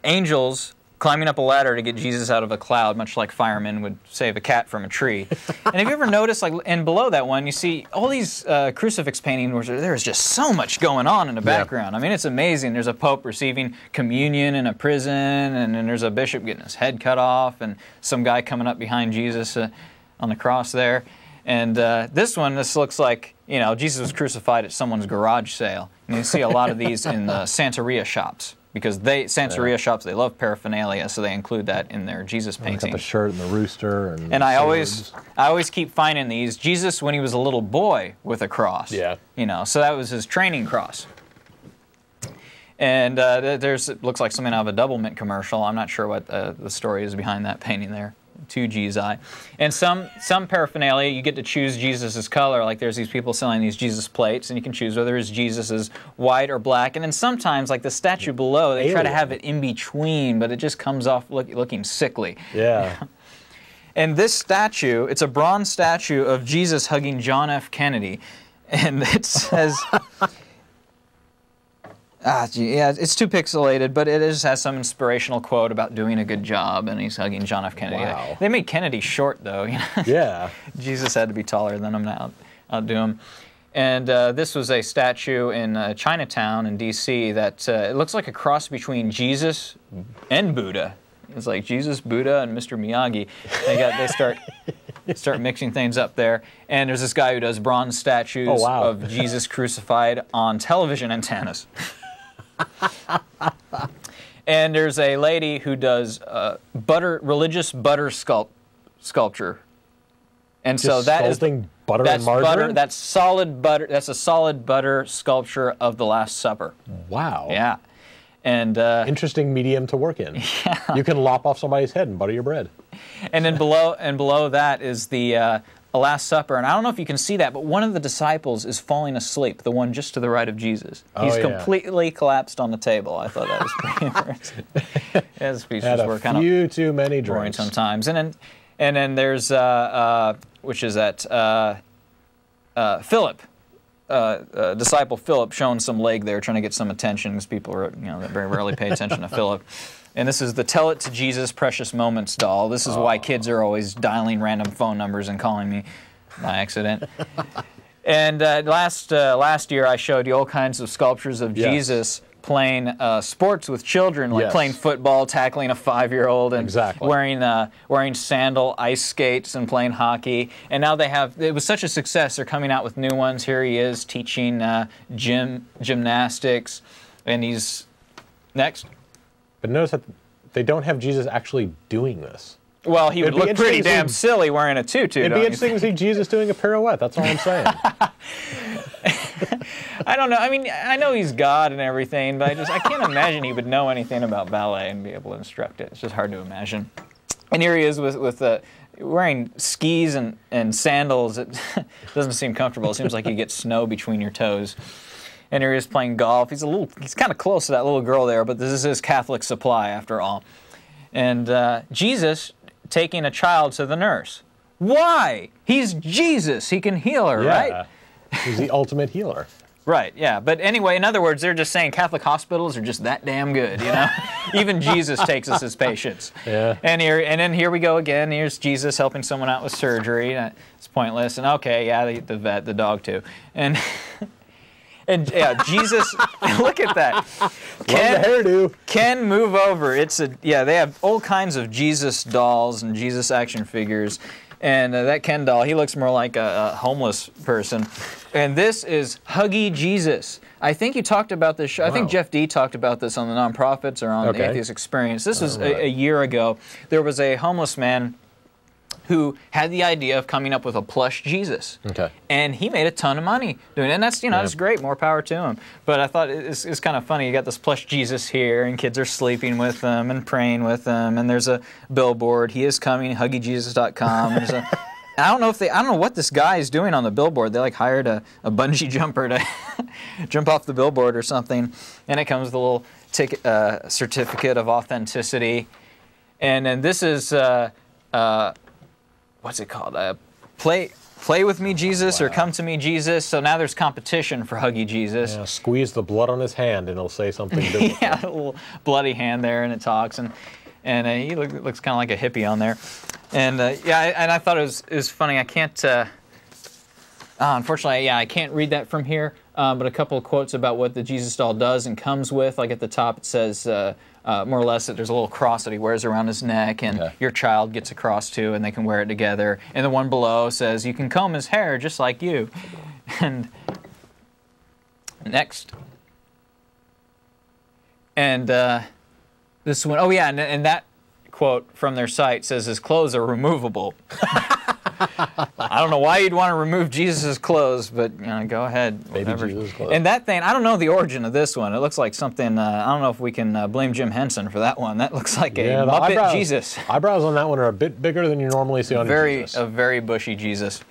angels climbing up a ladder to get Jesus out of a cloud, much like firemen would save a cat from a tree. And have you ever noticed, and below that one, you see all these crucifix paintings where there's just so much going on in the background. I mean, it's amazing. There's a pope receiving communion in a prison, and then there's a bishop getting his head cut off, and some guy coming up behind Jesus on the cross there. And this looks like, Jesus was crucified at someone's garage sale. And you see a lot of these in the Santeria shops. Because Santeria shops, they love paraphernalia, so they include that in their Jesus painting. Got the shirt and the rooster and I always keep finding these. Jesus when he was a little boy with a cross. Yeah. So that was his training cross. And it looks like something out of a Double Mint commercial. I'm not sure what the story is behind that painting there. 2 G's-I. And some paraphernalia, you get to choose Jesus' color. Like there's these people selling these Jesus plates, and you can choose whether his Jesus is white or black. And then sometimes, like the statue below, they try to have it in between, but it just comes off looking sickly. Yeah. And this statue, it's a bronze statue of Jesus hugging John F. Kennedy. And it says... yeah, it's too pixelated, but it just has some inspirational quote about doing a good job, and he's hugging John F. Kennedy. Wow. They made Kennedy short, though. You know? Yeah. Jesus had to be taller than him to outdo him. And this was a statue in Chinatown in D.C. that it looks like a cross between Jesus and Buddha. It's like Jesus, Buddha, and Mr. Miyagi. They start mixing things up there. And there's this guy who does bronze statues of Jesus crucified on television antennas. And there's a lady who does religious butter sculpture. And so that is butter and margarine? That's solid butter. That's a solid butter sculpture of the Last Supper. Wow. Yeah. And interesting medium to work in. Yeah. You can lop off somebody's head and butter your bread. And then below that is the Last Supper, and I don't know if you can see that, but one of the disciples is falling asleep, the one just to the right of Jesus. He's completely collapsed on the table. I thought that was pretty interesting. His speeches were kind of few too many boring drinks sometimes. And then there's which is that Philip, disciple Philip, showing some leg there, trying to get some attention because people are that very rarely pay attention to Philip. And this is the Tell It to Jesus Precious Moments doll. This is why kids are always dialing random phone numbers and calling me by accident. And last year I showed you all kinds of sculptures of Jesus playing sports with children, like playing football, tackling a 5-year-old, and wearing sandal ice skates and playing hockey. And now it was such a success, they're coming out with new ones. Here he is teaching gymnastics, and he's next. But notice that they don't have Jesus actually doing this. Well, he would look pretty damn silly wearing a tutu. It'd be interesting to see Jesus doing a pirouette. That's all I'm saying. I don't know. I mean, I know he's God and everything, but I can't imagine he would know anything about ballet and be able to instruct it. It's just hard to imagine. And here he is with wearing skis and sandals. It doesn't seem comfortable. It seems like you get snow between your toes. And here he is playing golf. He's kind of close to that little girl there, but this is his Catholic supply after all. And Jesus taking a child to the nurse. Why? He's Jesus. He can heal her, right? He's the ultimate healer. Right, yeah. But anyway, in other words, they're just saying Catholic hospitals are just that damn good, you know? Even Jesus takes us as patients. Yeah. And then here we go again. Here's Jesus helping someone out with surgery. It's pointless. And okay, yeah, the vet, the dog too. And Jesus, look at that. Love the hairdo. Ken, move over. They have all kinds of Jesus dolls and Jesus action figures. And that Ken doll, he looks more like a homeless person. And this is Huggy Jesus. I think you talked about this. I think Jeff D talked about this on the Nonprofits or on the Atheist Experience. This was a year ago. There was a homeless man who had the idea of coming up with a plush Jesus. Okay. And he made a ton of money doing it. And that's, that's great, more power to him. But I thought it's kind of funny. You got this plush Jesus here, and kids are sleeping with them and praying with them, and there's a billboard. He is coming, huggyjesus.com. I don't know what this guy is doing on the billboard. They hired a bungee jumper to jump off the billboard or something. And it comes with a little certificate of authenticity. And then this is what's it called? Play with me, Jesus, or come to me, Jesus. So now there's competition for Huggy Jesus. Yeah, squeeze the blood on his hand, and it'll say something different. Yeah, a little bloody hand there, and it talks, and he looks kind of like a hippie on there. And and I thought it was funny. I can't, unfortunately, I can't read that from here. But a couple of quotes about what the Jesus doll does and comes with. Like at the top, it says. More or less that there's a little cross that he wears around his neck, and your child gets a cross too, and they can wear it together. And the one below says, you can comb his hair just like you. And next. And this one, and that quote from their site says his clothes are removable. I don't know why you'd want to remove Jesus' clothes, but go ahead. Whatever. Jesus' clothes. And that thing, I don't know the origin of this one. It looks like something, I don't know if we can blame Jim Henson for that one. That looks like a Muppet Jesus. Eyebrows on that one are a bit bigger than you normally see on Jesus. A very bushy Jesus.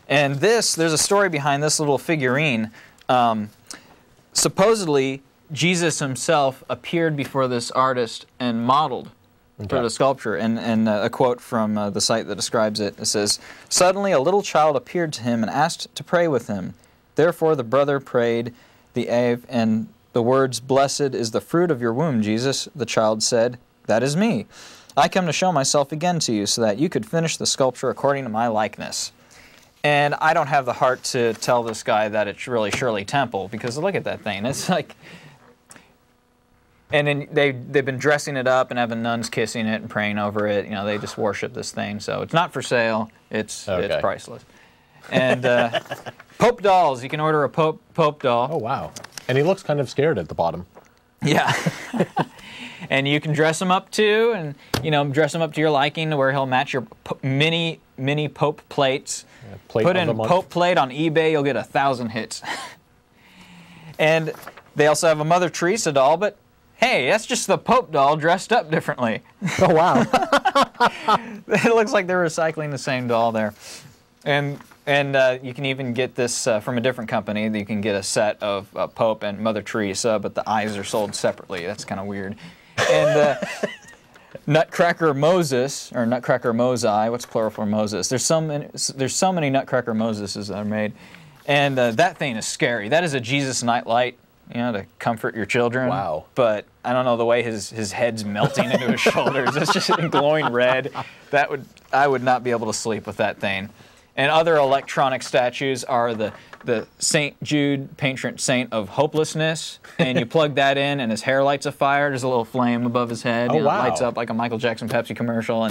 And there's a story behind this little figurine. Supposedly, Jesus himself appeared before this artist and modeled for the sculpture. And a quote from the site that describes it, it says, "Suddenly a little child appeared to him and asked to pray with him. Therefore the brother prayed the Ave, and the words, 'Blessed is the fruit of your womb, Jesus,' the child said, 'That is me. I come to show myself again to you so that you could finish the sculpture according to my likeness.'" And I don't have the heart to tell this guy that it's really Shirley Temple, because look at that thing. It's like... And then they've been dressing it up and having nuns kissing it and praying over it. They just worship this thing. So it's not for sale. It's priceless. And Pope dolls. You can order a Pope doll. Oh, wow. And he looks kind of scared at the bottom. Yeah. And you can dress him up too, and dress him up to your liking, to where he'll match your mini Pope plates. Yeah, put in Pope plate on eBay, you'll get 1,000 hits. And they also have a Mother Teresa doll, but hey, that's just the Pope doll dressed up differently. Oh, wow. It looks like they're recycling the same doll there. And you can even get this from a different company. You can get a set of Pope and Mother Teresa, but the eyes are sold separately. That's kind of weird. And Nutcracker Moses, or Nutcracker Mosai, what's plural for Moses? There's so many Nutcracker Moseses that are made. And that thing is scary. That is a Jesus nightlight, to comfort your children. Wow. But I don't know, the way his head's melting into his shoulders, it's just in glowing red. I would not be able to sleep with that thing. And other electronic statues are the St. Jude, patron saint of hopelessness, and you plug that in and his hair lights a fire. There's a little flame above his head. Oh, wow. It lights up like a Michael Jackson Pepsi commercial.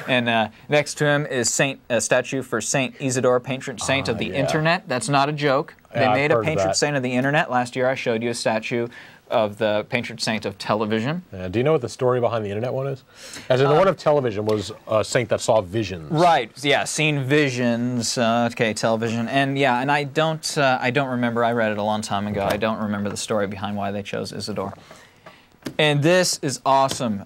And next to him is a statue for St. Isidore, patron saint of the internet. That's not a joke. They made a patron saint of the internet. Last year I showed you a statue of the patron saint of television. Do you know what the story behind the internet one is? As in, the one of television was a saint that saw visions. Right. Yeah, seen visions. Television. And yeah, and I don't remember. I read it a long time ago. I don't remember the story behind why they chose Isidore. And this is awesome.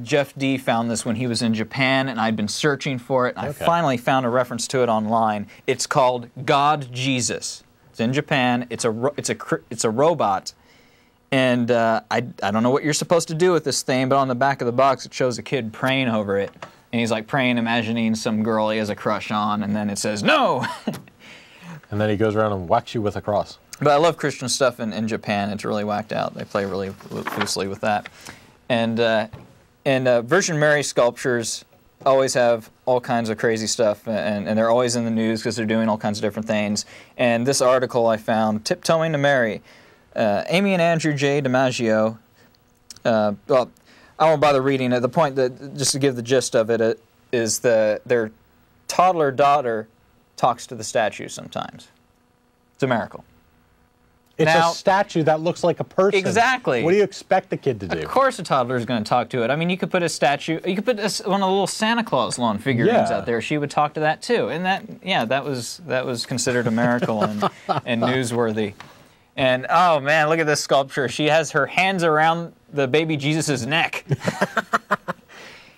Jeff D. found this when he was in Japan, and I'd been searching for it. And I finally found a reference to it online. It's called God Jesus. It's in Japan. It's a robot. And I don't know what you're supposed to do with this thing, but on the back of the box it shows a kid praying over it. And he's like praying, imagining some girl he has a crush on, and then it says, "No!" And then he goes around and whacks you with a cross. But I love Christian stuff in Japan. It's really whacked out. They play really loosely with that. And Virgin Mary sculptures always have all kinds of crazy stuff, and they're always in the news because they're doing all kinds of different things. And this article I found, Tiptoeing to Mary, Amy and Andrew J. DiMaggio, well, I won't bother reading it. The point, just to give the gist of it, is their toddler daughter talks to the statue sometimes. It's a miracle. It's a statue that looks like a person. Exactly. What do you expect the kid to do? Of course a toddler is going to talk to it. I mean, you could put a statue, you could put one of the little Santa Claus lawn figurines out there. She would talk to that too. And that was considered a miracle and newsworthy. And oh man, look at this sculpture. She has her hands around the baby Jesus' neck.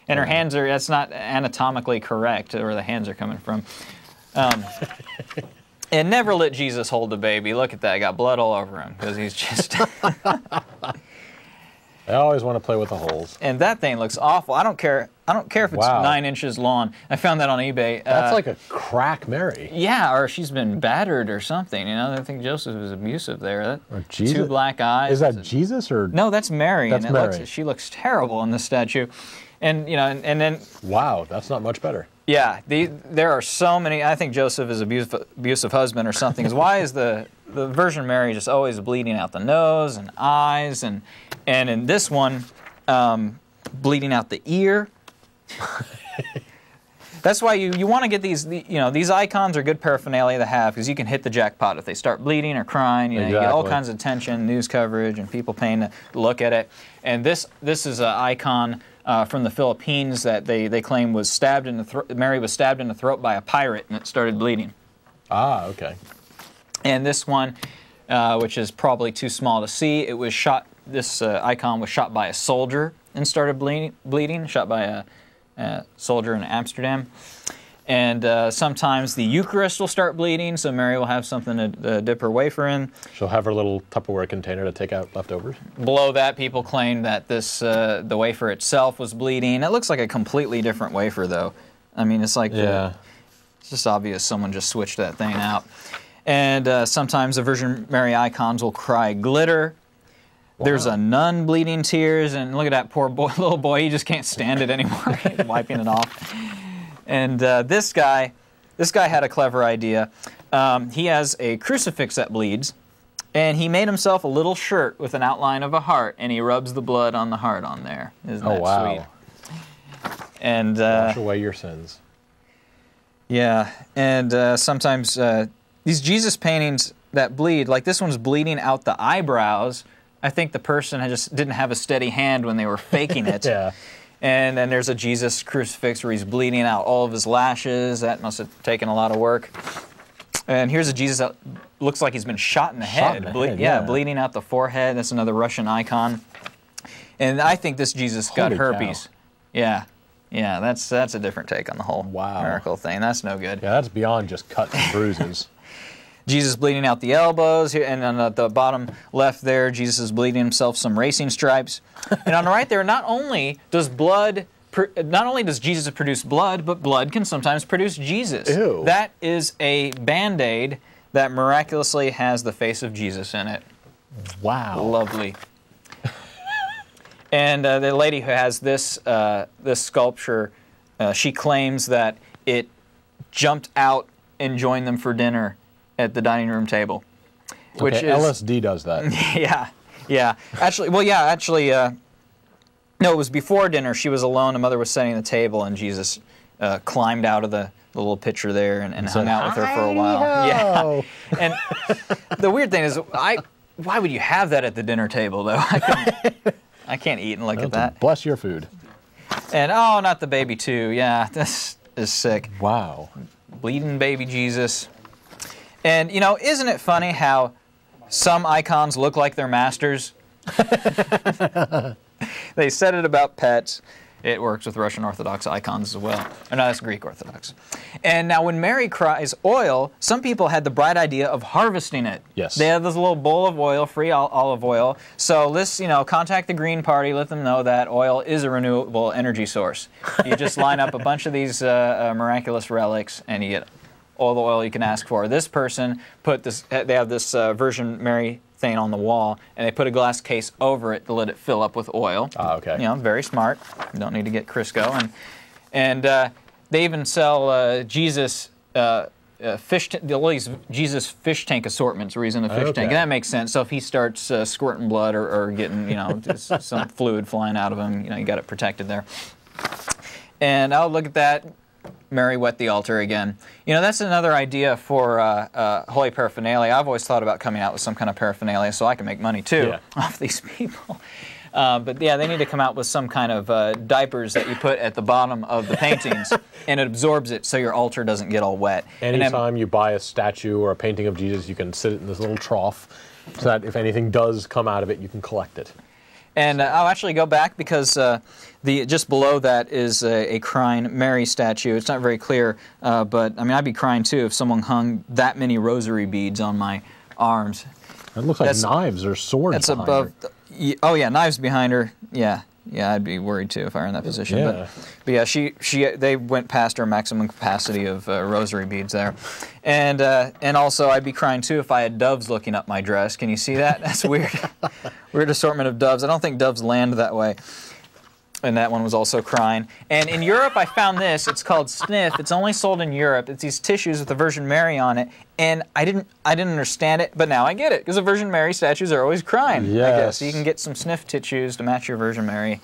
And her hands that's not anatomically correct, where the hands are coming from. And never let Jesus hold the baby. Look at that, got blood all over him, because he's just... I always want to play with the holes. And that thing looks awful. I don't care if it's 9 inches long. I found that on eBay. That's like a crack Mary. Yeah, or she's been battered or something. You know, I think Joseph was abusive there. Or Jesus? 2 black eyes. Is that Jesus or? No, that's Mary. That's Mary. She looks terrible in this statue. And you know, and then. Wow, that's not much better. Yeah, there are so many. I think Joseph is an abusive husband or something. Because why is the Virgin Mary just always bleeding out the nose and eyes, and in this one, bleeding out the ear? That's why you want to get these. These icons are good paraphernalia to have, because you can hit the jackpot if they start bleeding or crying. You get all kinds of attention, news coverage, and people paying to look at it. And this is an icon from the Philippines that they claim was stabbed in the throat. Mary was stabbed in the throat by a pirate, and it started bleeding. Ah, okay. And this one, which is probably too small to see, it was shot. This icon was shot by a soldier and started bleeding. Shot by a soldier in Amsterdam. And sometimes the Eucharist will start bleeding, so Mary will have something to dip her wafer in. She'll have her little Tupperware container to take out leftovers. Below that, people claim that the wafer itself was bleeding. It looks like a completely different wafer, though. I mean, it's like it's just obvious someone just switched that thing out. And sometimes the Virgin Mary icons will cry glitter. Wow. There's a nun bleeding tears, and look at that poor little boy. He just can't stand it anymore. He's wiping it off. And this guy had a clever idea. He has a crucifix that bleeds, and he made himself a little shirt with an outline of a heart, and he rubs the blood on the heart on there. Isn't that sweet? And wash away your sins. Yeah, and sometimes these Jesus paintings that bleed, like this one's bleeding out the eyebrows. I think the person just didn't have a steady hand when they were faking it. Yeah. And then there's a Jesus crucifix where he's bleeding out all of his lashes. That must have taken a lot of work. And here's a Jesus that looks like he's been shot in the head. Yeah, bleeding out the forehead. That's another Russian icon. And I think this Jesus got herpes. Cow. Yeah. Yeah, that's a different take on the whole miracle thing. That's no good. Yeah, that's beyond just cuts and bruises. Jesus bleeding out the elbows, and on the bottom left there, Jesus is bleeding himself some racing stripes. And on the right there, not only does Jesus produce blood, but blood can sometimes produce Jesus. Ew. That is a Band-Aid that miraculously has the face of Jesus in it. Wow. Lovely. And the lady who has this sculpture, she claims that it jumped out and joined them for dinner at the dining room table. Which is, LSD does that. Yeah. Actually, no, it was before dinner. She was alone. The mother was setting the table, and Jesus climbed out of the little pitcher there and hung out with her for a while. Yeah. And the weird thing is, why would you have that at the dinner table, though? I can't eat and look at that. Bless your food. And, oh, not the baby, too. Yeah, this is sick. Wow. Bleeding baby Jesus. And, you know, isn't it funny how some icons look like their masters? They said it about pets. It works with Russian Orthodox icons as well. Or no, that's Greek Orthodox. And now when Mary cries oil, some people had the bright idea of harvesting it. Yes. They have this little bowl of oil, free olive oil. So let's, contact the Green Party, let them know that oil is a renewable energy source. You just line up a bunch of these miraculous relics and you get all the oil you can ask for. This person they have this Virgin Mary thing on the wall, and they put a glass case over it to let it fill up with oil. Ah, okay. Very smart. You don't need to get Crisco. And they even sell Jesus Jesus fish tank assortments where he's in a fish tank. And that makes sense. So if he starts squirting blood or getting, some fluid flying out of him, you got it protected there. And I'll look at that. Mary wet the altar again. That's another idea for Holy Paraphernalia. I've always thought about coming out with some kind of paraphernalia so I can make money too off these people. But yeah, they need to come out with some kind of diapers that you put at the bottom of the paintings and it absorbs it so your altar doesn't get all wet. Anytime you buy a statue or a painting of Jesus, you can sit it in this little trough so that if anything does come out of it, you can collect it. And I'll actually go back because just below that is a crying Mary statue. It's not very clear, but I mean, I'd be crying too if someone hung that many rosary beads on my arms. It looks like knives or swords. That's above. Oh yeah, knives behind her. Yeah, I'd be worried too if I were in that position. Yeah. But yeah, they went past her maximum capacity of rosary beads there, and also I'd be crying too if I had doves looking up my dress. Can you see that? That's weird. Weird assortment of doves. I don't think doves land that way. And that one was also crying. And in Europe, I found this. It's called Sniff. It's only sold in Europe. It's these tissues with the Virgin Mary on it. And I didn't understand it, but now I get it because the Virgin Mary statues are always crying. Yes. I guess so you can get some Sniff tissues to match your Virgin Mary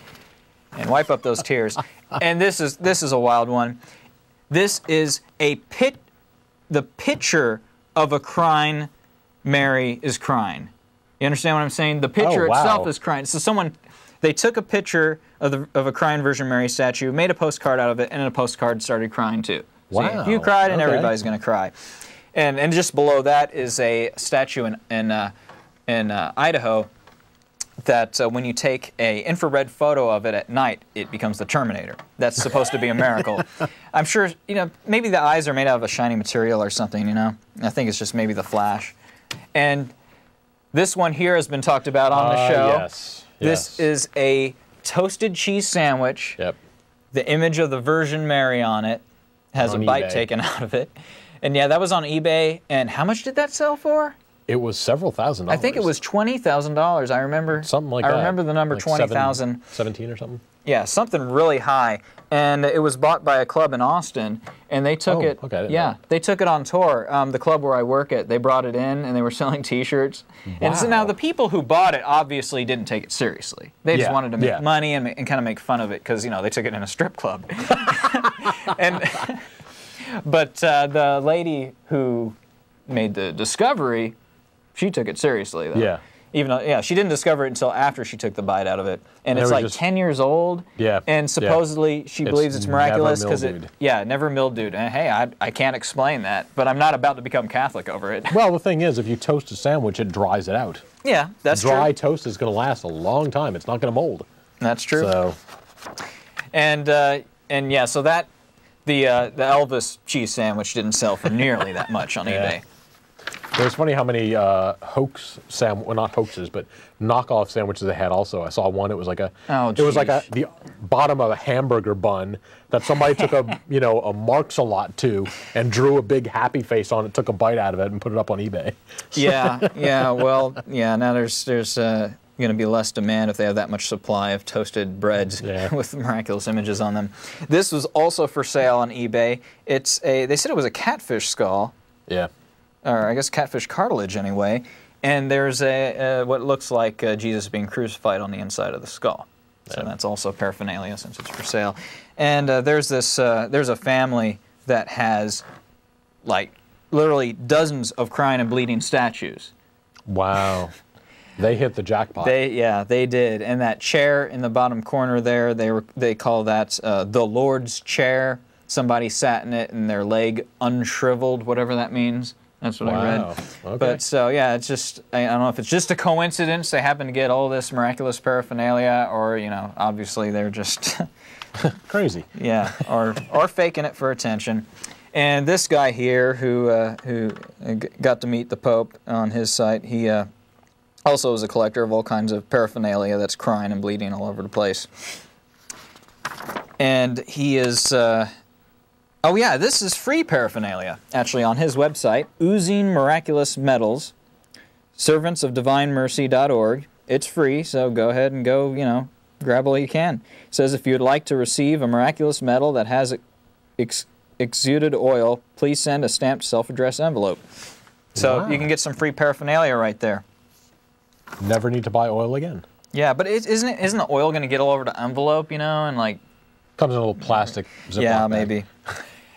and wipe up those tears. And this is a wild one. This is the picture of a crying Mary is crying. You understand what I'm saying? The picture itself is crying. So They took a picture of a crying Virgin Mary statue, made a postcard out of it, and in a postcard started crying too. Wow. See, you cried, and everybody's going to cry. And just below that is a statue in Idaho that when you take an infrared photo of it at night, it becomes the Terminator. That's supposed to be a miracle. I'm sure, maybe the eyes are made out of a shiny material or something, I think it's just maybe the flash. And this one here has been talked about on the show. Yes. This is a toasted cheese sandwich. Yep. The image of the Virgin Mary on it has a bite taken out of it. And yeah, that was on eBay. And how much did that sell for? It was several $1,000s. I think it was $20,000. I remember something like that. I remember the number, like 20,000. 17 or something. Yeah, something really high. And it was bought by a club in Austin, and they took it. Okay, yeah, they took it on tour. The club where I work at, they brought it in, and they were selling T-shirts. Wow. And so now the people who bought it obviously didn't take it seriously. They just wanted to make money and kind of make fun of it because they took it in a strip club. But the lady who made the discovery, she took it seriously, though. Yeah. Even though, she didn't discover it until after she took the bite out of it. And it's like 10 years old. Yeah. And supposedly she believes it's miraculous because it never mildewed. And hey, I can't explain that, but I'm not about to become Catholic over it. Well, the thing is, if you toast a sandwich, it dries it out. Yeah, that's true. Dry toast is going to last a long time. It's not going to mold. That's true. So. And yeah, so that the Elvis cheese sandwich didn't sell for nearly that much on eBay. It was funny how many not hoaxes, but knockoff sandwiches they had. Also, I saw one. It was like the bottom of a hamburger bun that somebody took a Marks-a-Lot to and drew a big happy face on it, took a bite out of it, and put it up on eBay. Yeah. Well, yeah. Now there's going to be less demand if they have that much supply of toasted breads with miraculous images on them. This was also for sale on eBay. They said it was a catfish skull. Yeah. Or I guess catfish cartilage anyway, and there's what looks like Jesus being crucified on the inside of the skull. So that's also paraphernalia since it's for sale. And there's a family that has like literally dozens of crying and bleeding statues. Wow. They hit the jackpot. They did. And that chair in the bottom corner there, they call that the Lord's chair. Somebody sat in it and their leg unshriveled, whatever that means. That's what I read. Okay. But so, yeah, it's just, I don't know if it's just a coincidence they happen to get all this miraculous paraphernalia or, obviously they're just... crazy. Yeah, or faking it for attention. And this guy here who got to meet the Pope on his site, he also is a collector of all kinds of paraphernalia that's crying and bleeding all over the place. And he is... oh yeah, this is free paraphernalia, actually, on his website, Oozing Miraculous Medals, servantsofdivinemercy.org. It's free, so go ahead and go, grab all you can. It says if you would like to receive a miraculous medal that has exuded oil, please send a stamped self-addressed envelope. So you can get some free paraphernalia right there. Never need to buy oil again. Yeah, but isn't the oil going to get all over the envelope, and like... Comes in a little plastic Ziploc bag. Maybe.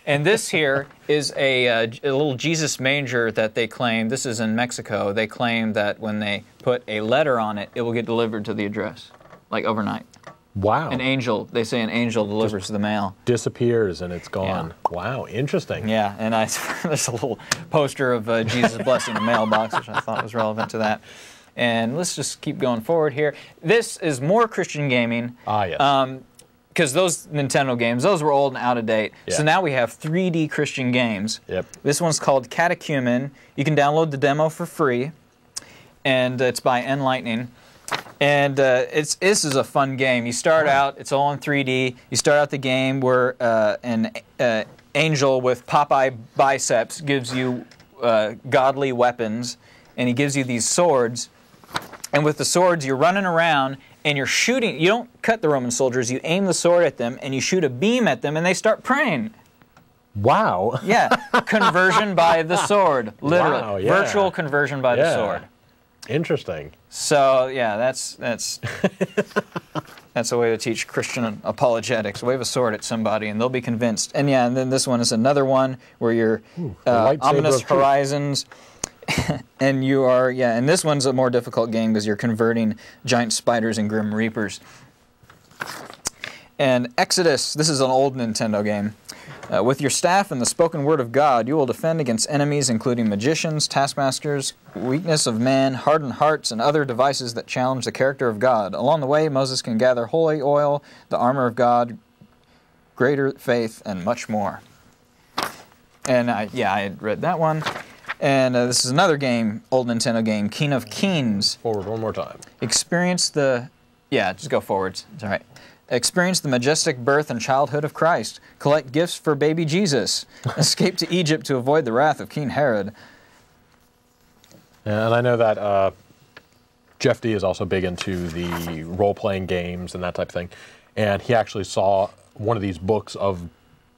And this here is a little Jesus manger that they claim, this is in Mexico, they claim that when they put a letter on it, it will get delivered to the address, like overnight. Wow. They say an angel delivers the mail. Disappears and it's gone. Yeah. Wow, interesting. Yeah, and there's a little poster of Jesus blessing the mailbox, which I thought was relevant to that. And let's just keep going forward here. This is more Christian gaming. Ah, yes. Because those Nintendo games, those were old and out of date. Yeah. So now we have 3D Christian games. Yep. This one's called Catechumen. You can download the demo for free, and it's by Enlightening. And this is a fun game. You start out, it's all in 3D. You start out the game where an angel with Popeye biceps gives you godly weapons, and he gives you these swords. And with the swords, you're running around, and you're shooting. You don't cut the Roman soldiers. You aim the sword at them, and you shoot a beam at them, and they start praying. Wow. Yeah. Conversion by the sword. Literally. Wow, yeah. Virtual conversion by the sword. Interesting. So, yeah, that's a way to teach Christian apologetics. Wave a sword at somebody, and they'll be convinced. And, yeah, and then this one is another one where you're Ominous Horizons. And you are, and this one's a more difficult game because you're converting giant spiders and grim reapers. And Exodus, this is an old Nintendo game. With your staff and the spoken word of God, you will defend against enemies including magicians, taskmasters, weakness of man, hardened hearts, and other devices that challenge the character of God. Along the way, Moses can gather holy oil, the armor of God, greater faith, and much more. And I had read that one. And this is another game, old Nintendo game, King of Kings. Forward one more time. Experience the... Yeah, just go forwards. It's all right. Experience the majestic birth and childhood of Christ. Collect gifts for baby Jesus. Escape to Egypt to avoid the wrath of King Herod. And I know that Jeff D is also big into the role-playing games and that type of thing. And he actually saw one of these books of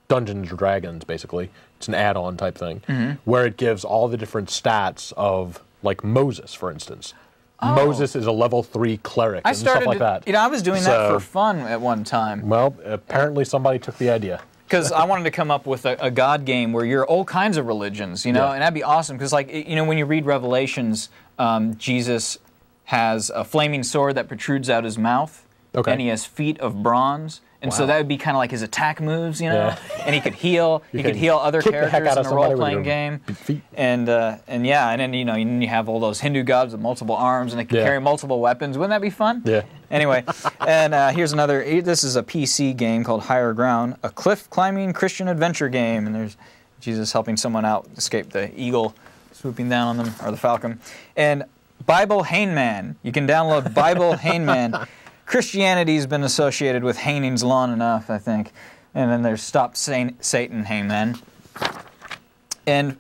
Dungeons & Dragons, basically. It's an add-on type thing, where it gives all the different stats of, like, Moses, for instance. Oh. Moses is a level 3 cleric and stuff like that. I was doing that for fun at one time. Well, apparently somebody took the idea. Because I wanted to come up with a God game where you're all kinds of religions, and that'd be awesome. Because, like, when you read Revelations, Jesus has a flaming sword that protrudes out his mouth, and he has feet of bronze. And so that would be kind of like his attack moves, and he could heal. He could heal other characters in a role-playing game. And then you have all those Hindu gods with multiple arms, and they can carry multiple weapons. Wouldn't that be fun? Yeah. Anyway, and here's another. This is a PC game called Higher Ground, a cliff-climbing Christian adventure game. And there's Jesus helping someone out escape the eagle swooping down on them, or the falcon. And Bible Hangman. You can download Bible Hangman. Christianity's been associated with hangings long enough, I think. And then there's Stop Satan Hangman. And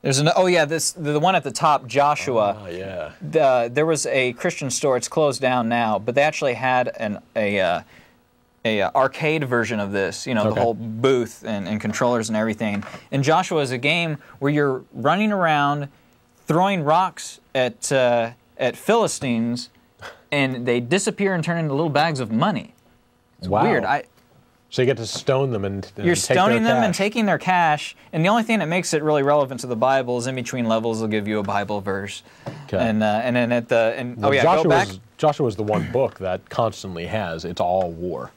there's the one at the top, Joshua. Oh, yeah. There was a Christian store. It's closed down now, but they actually had a arcade version of this. The whole booth and controllers and everything. And Joshua is a game where you're running around, throwing rocks at Philistines. And they disappear and turn into little bags of money. It's weird. So you get to stone them and you're take stoning their them cash. and taking their cash. And the only thing that makes it really relevant to the Bible is in between levels they'll give you a Bible verse. Okay. And then at the go back. Joshua's the one book that constantly has it's all war.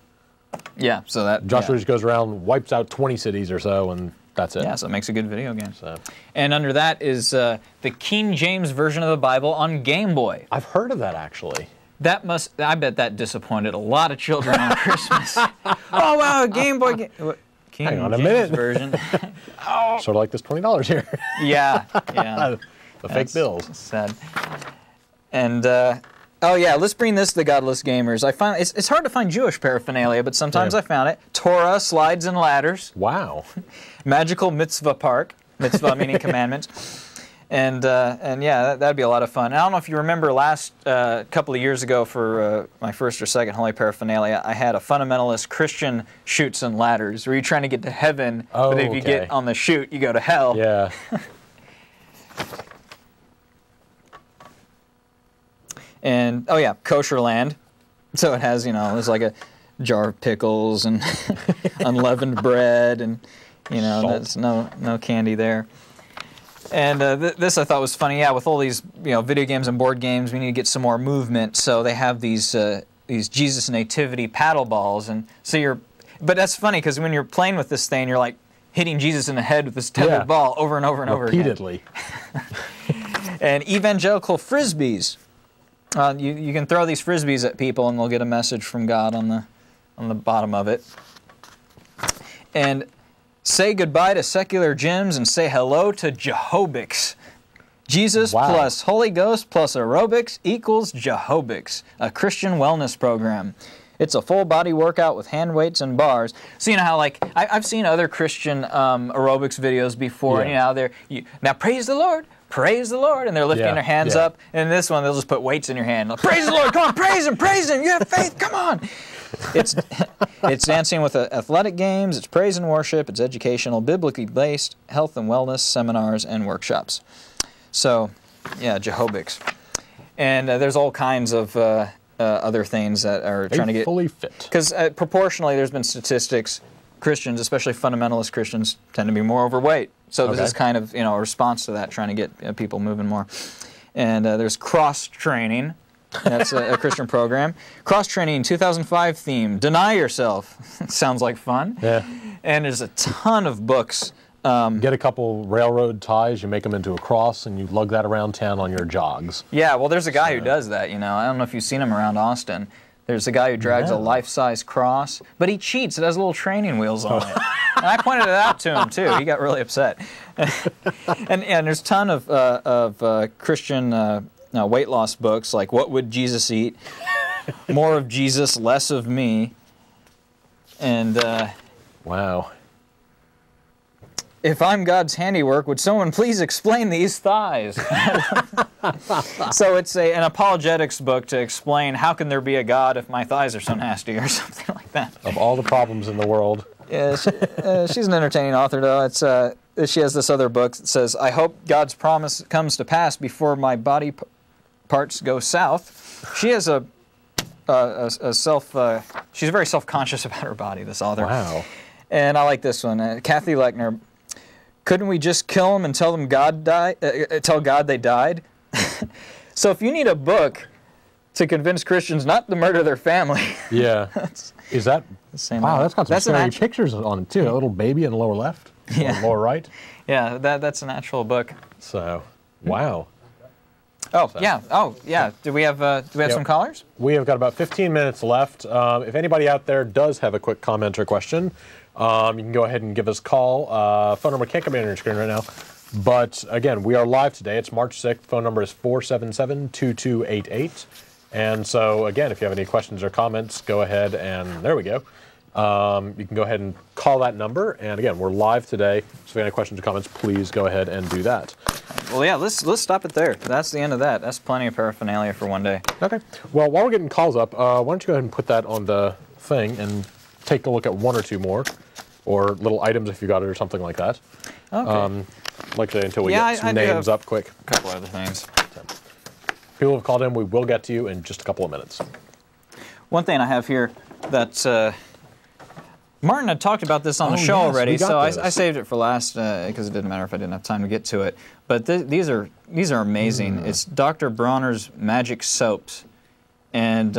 Yeah. So that Joshua just goes around, wipes out 20 cities or so, and that's it. Yeah, so it makes a good video game. So. And under that is the King James version of the Bible on Game Boy. I've heard of that, actually. I bet that disappointed a lot of children on Christmas. Oh, wow, Game Boy. King Hang on a James minute. Version. Sort of like this $20 here. Yeah. The fake bills. Sad. And, let's bring this to the godless gamers. I find it's hard to find Jewish paraphernalia, but sometimes I found it. Torah, slides and ladders. Wow. Magical mitzvah park. Mitzvah meaning commandments. And that'd be a lot of fun. I don't know if you remember last couple of years ago for my first or second Holy Paraphernalia, I had a fundamentalist Christian chutes and ladders where you're trying to get to heaven, but if you get on the chute, you go to hell. Yeah. And, kosher land. So it has, there's like a jar of pickles and unleavened bread and, there's no candy there. And this I thought was funny. Yeah, with all these video games and board games, we need to get some more movement. So they have these Jesus Nativity paddle balls, and so but that's funny because when you're playing with this thing, you're like hitting Jesus in the head with this tethered ball over and over and over again. Repeatedly. And evangelical frisbees. You can throw these frisbees at people, and they'll get a message from God on the bottom of it. And say goodbye to secular gyms and say hello to Jehobics. Jesus plus Holy Ghost plus aerobics equals Jehobics, a Christian wellness program. It's a full-body workout with hand weights and bars. So you know how, like, I've seen other Christian aerobics videos before, and now praise the Lord, and they're lifting their hands up. And in this one, they'll just put weights in your hand. Like, praise the Lord, come on, praise Him, you have faith, come on. It's dancing with athletic games, it's praise and worship, it's educational, biblically based, health and wellness seminars and workshops. So, Jehobics. And there's all kinds of other things that are trying to get fully fit. Because proportionally, there's been statistics. Christians, especially fundamentalist Christians, tend to be more overweight. So this is kind of, a response to that, trying to get people moving more. And there's cross-training. That's a Christian program. Cross-training 2005 theme, Deny Yourself. Sounds like fun. Yeah. And there's a ton of books. Get a couple railroad ties, you make them into a cross, and you lug that around town on your jogs. Yeah, well, there's a guy who does that, I don't know if you've seen him around Austin. There's a guy who drags a life-size cross, but he cheats. It has little training wheels on it. And I pointed it out to him, too. He got really upset. and there's a ton of Christian weight loss books, like What Would Jesus Eat? More of Jesus, Less of Me. And wow. If I'm God's handiwork, would someone please explain these thighs? So it's an apologetics book to explain how can there be a God if my thighs are so nasty or something like that. Of all the problems in the world. Yeah, she's an entertaining author, though. She has this other book that says, I hope God's promise comes to pass before my body parts go south. She has she's very self-conscious about her body, this author. Wow. And I like this one. Kathy Lechner. Couldn't we just kill them and tell them tell God they died? So if you need a book to convince Christians not to murder their family. Yeah. Is that the same? Wow, that's got some scary pictures on it too. A little baby in the lower left, lower right. Yeah, that's an actual book. So, wow. Oh, yeah. Oh, yeah. Do we have some callers? We have got about 15 minutes left. If anybody out there does have a quick comment or question, you can go ahead and give us a call. Phone number can't come in on your screen right now. But again, we are live today. It's March 6th. Phone number is 477-2288. And so again, if you have any questions or comments, go ahead and there we go. You can go ahead and call that number. And again, we're live today. So if you have any questions or comments, please go ahead and do that. Well, yeah, let's stop it there. That's the end of that. That's plenty of paraphernalia for one day. Okay. Well, while we're getting calls up, why don't you go ahead and put that on the thing and take a look at one or two more, or little items if you got it or something like that. Okay. Like I say, until we get some names up quick. A couple other things. People have called in. We will get to you in just a couple of minutes. One thing I have here that Martin had talked about this on the show already, so I saved it for last because it didn't matter if I didn't have time to get to it. But these are amazing. It's Dr. Bronner's Magic Soaps, and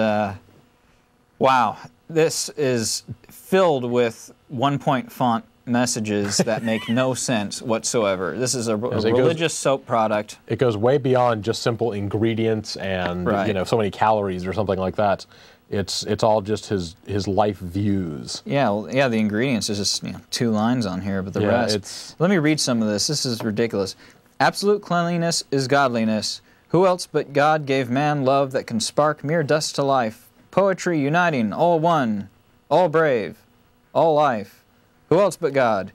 wow, this is filled with one-point font messages that make no sense whatsoever. This is a religious soap product. It goes way beyond just simple ingredients and so many calories or something like that. It's all just his life views. Yeah, well, yeah. The ingredients is just 2 lines on here, but the rest. Let me read some of this. This is ridiculous. Absolute cleanliness is godliness. Who else but God gave man love that can spark mere dust to life? Poetry uniting, all one, all brave, all life. Who else but God?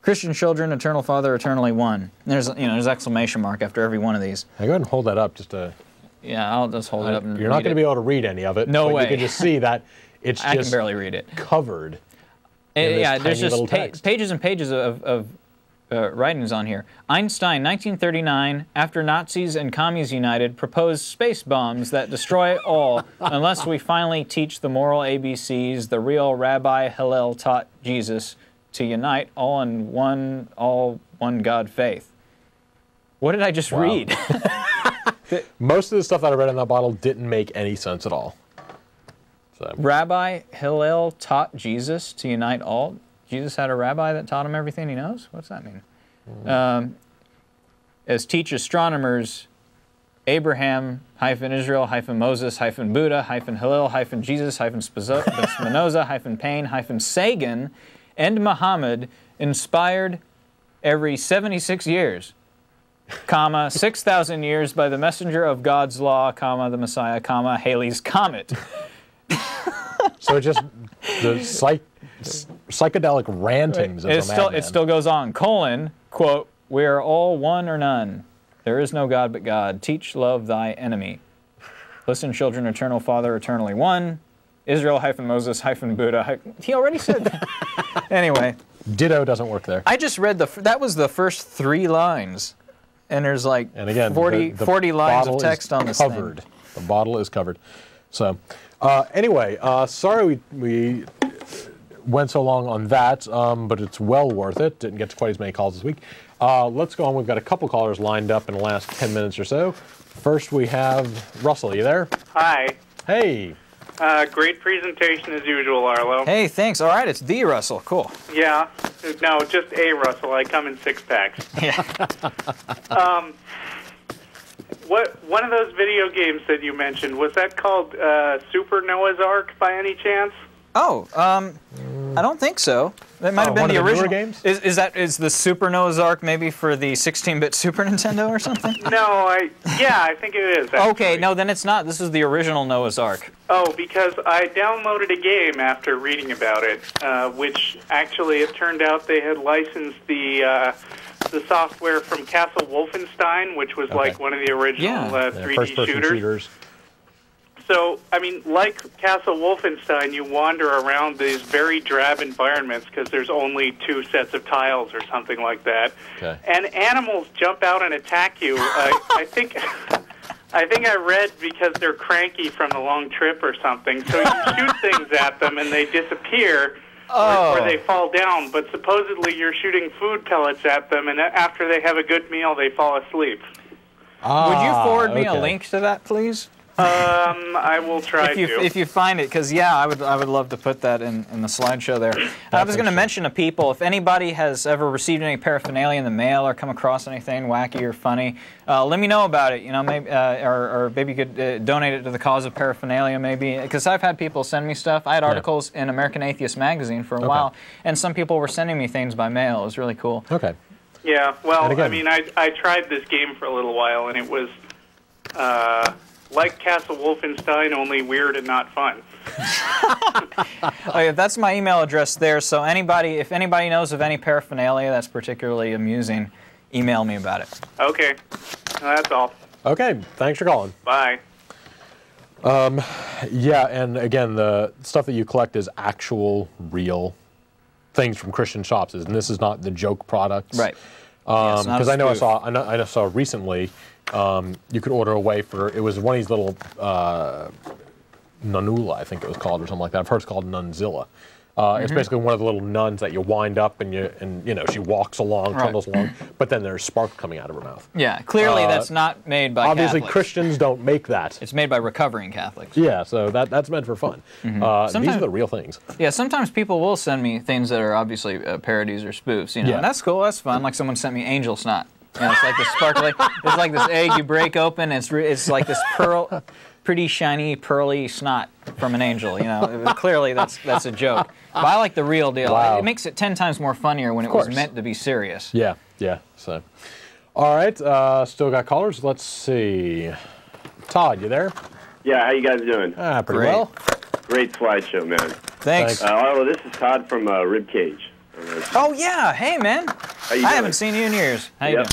Christian children, eternal Father, eternally one. And there's exclamation mark after every one of these. Now go ahead and hold that up just to. Yeah, I'll just hold it up and You're not going to be able to read any of it. No way. You can just see that it's I can barely read it. Covered. There's just pages and pages of writings on here. Einstein, 1939, after Nazis and commies united, proposed space bombs that destroy all unless we finally teach the moral ABCs the real Rabbi Hillel taught Jesus to unite all one God faith. What did I just read? Most of the stuff that I read in that bottle didn't make any sense at all. So. Rabbi Hillel taught Jesus to unite all. Jesus had a rabbi that taught him everything he knows? What's that mean? As teach astronomers, Abraham, Israel, Moses, Buddha, Hillel, Jesus, Spinoza, Paine, Sagan, and Muhammad inspired every 76 years. 6,000 years by the messenger of God's law, the Messiah, Halley's Comet. So just the psychedelic rantings of a madman. It still goes on. Quote, we are all one or none. There is no God but God. Teach love thy enemy. Listen, children, eternal Father, eternally one. Israel, Moses, Buddha. He already said that. Anyway. Ditto doesn't work there. I just read that was the first 3 lines. And there's like 40 lines of text on this thing. The bottle is covered. So, anyway, sorry we went so long on that, but it's well worth it. Didn't get to quite as many calls this week. Let's go on. We've got a couple callers lined up in the last 10 minutes or so. First, we have Russell. You there? Hi. Hey. Great presentation as usual, Arlo. Hey, thanks. All right, it's the Russell. Cool. Yeah. No, just a Russell. I come in 6-packs. Yeah. One of those video games that you mentioned, was that called Super Noah's Ark by any chance? Oh, I don't think so. That might have been the original. Games? Is the Super Noah's Ark maybe for the 16-bit Super Nintendo or something? No, I think it is. Actually. Okay, no, then it's not. This is the original Noah's Ark. Oh, because I downloaded a game after reading about it, which actually it turned out they had licensed the software from Castle Wolfenstein, which was like one of the original 3D shooters. So, I mean, like Castle Wolfenstein, you wander around these very drab environments because there's only 2 sets of tiles or something like that. Okay. And animals jump out and attack you. I think I read because they're cranky from a long trip or something. So you shoot things at them and they disappear or they fall down. But supposedly you're shooting food pellets at them, and after they have a good meal, they fall asleep. Would you forward me a link to that, please? I will try if you find it, because I would love to put that in the slideshow there. I was going to mention to people, if anybody has ever received any paraphernalia in the mail or come across anything wacky or funny, let me know about it. You know, maybe or maybe you could donate it to the cause of paraphernalia, maybe. Because I've had people send me stuff. I had articles in American Atheist magazine for a while, and some people were sending me things by mail. It was really cool. Okay. Yeah. Well, I mean, I tried this game for a little while, and it was. Like Castle Wolfenstein, only weird and not fun. Okay, that's my email address there. So if anybody knows of any paraphernalia that's particularly amusing, email me about it. Okay, that's all. Okay, thanks for calling. Bye. Yeah, and again, the stuff that you collect is actual, real things from Christian shops, and this is not the joke products. Right. Because I know I saw recently. You could order away for, it was one of these little Nunula, I think it was called, or something like that. I've heard it's called Nunzilla. It's basically one of the little nuns that you wind up and you know, she walks along, trundles along, but then there's sparks coming out of her mouth. Yeah, clearly that's not made by obviously Catholics. Christians don't make that. It's made by recovering Catholics. Yeah, so that's meant for fun. These are the real things. Yeah, sometimes people will send me things that are obviously parodies or spoofs, you know, and that's cool, that's fun. Like someone sent me angel snot. You know, it's like this sparkly, it's like this egg you break open, it's like this pretty shiny, pearly snot from an angel, you know. Clearly that's a joke. But I like the real deal. Wow. It makes it 10 times more funnier when it was meant to be serious. Yeah, so. All right, still got callers. Let's see. Todd, you there? Yeah, how you guys doing? Pretty well. Great slideshow, man. Thanks. Arlo, this is Todd from Ribcage. Oh, yeah. Hey, man. How you doing? I haven't seen you in years. How you doing?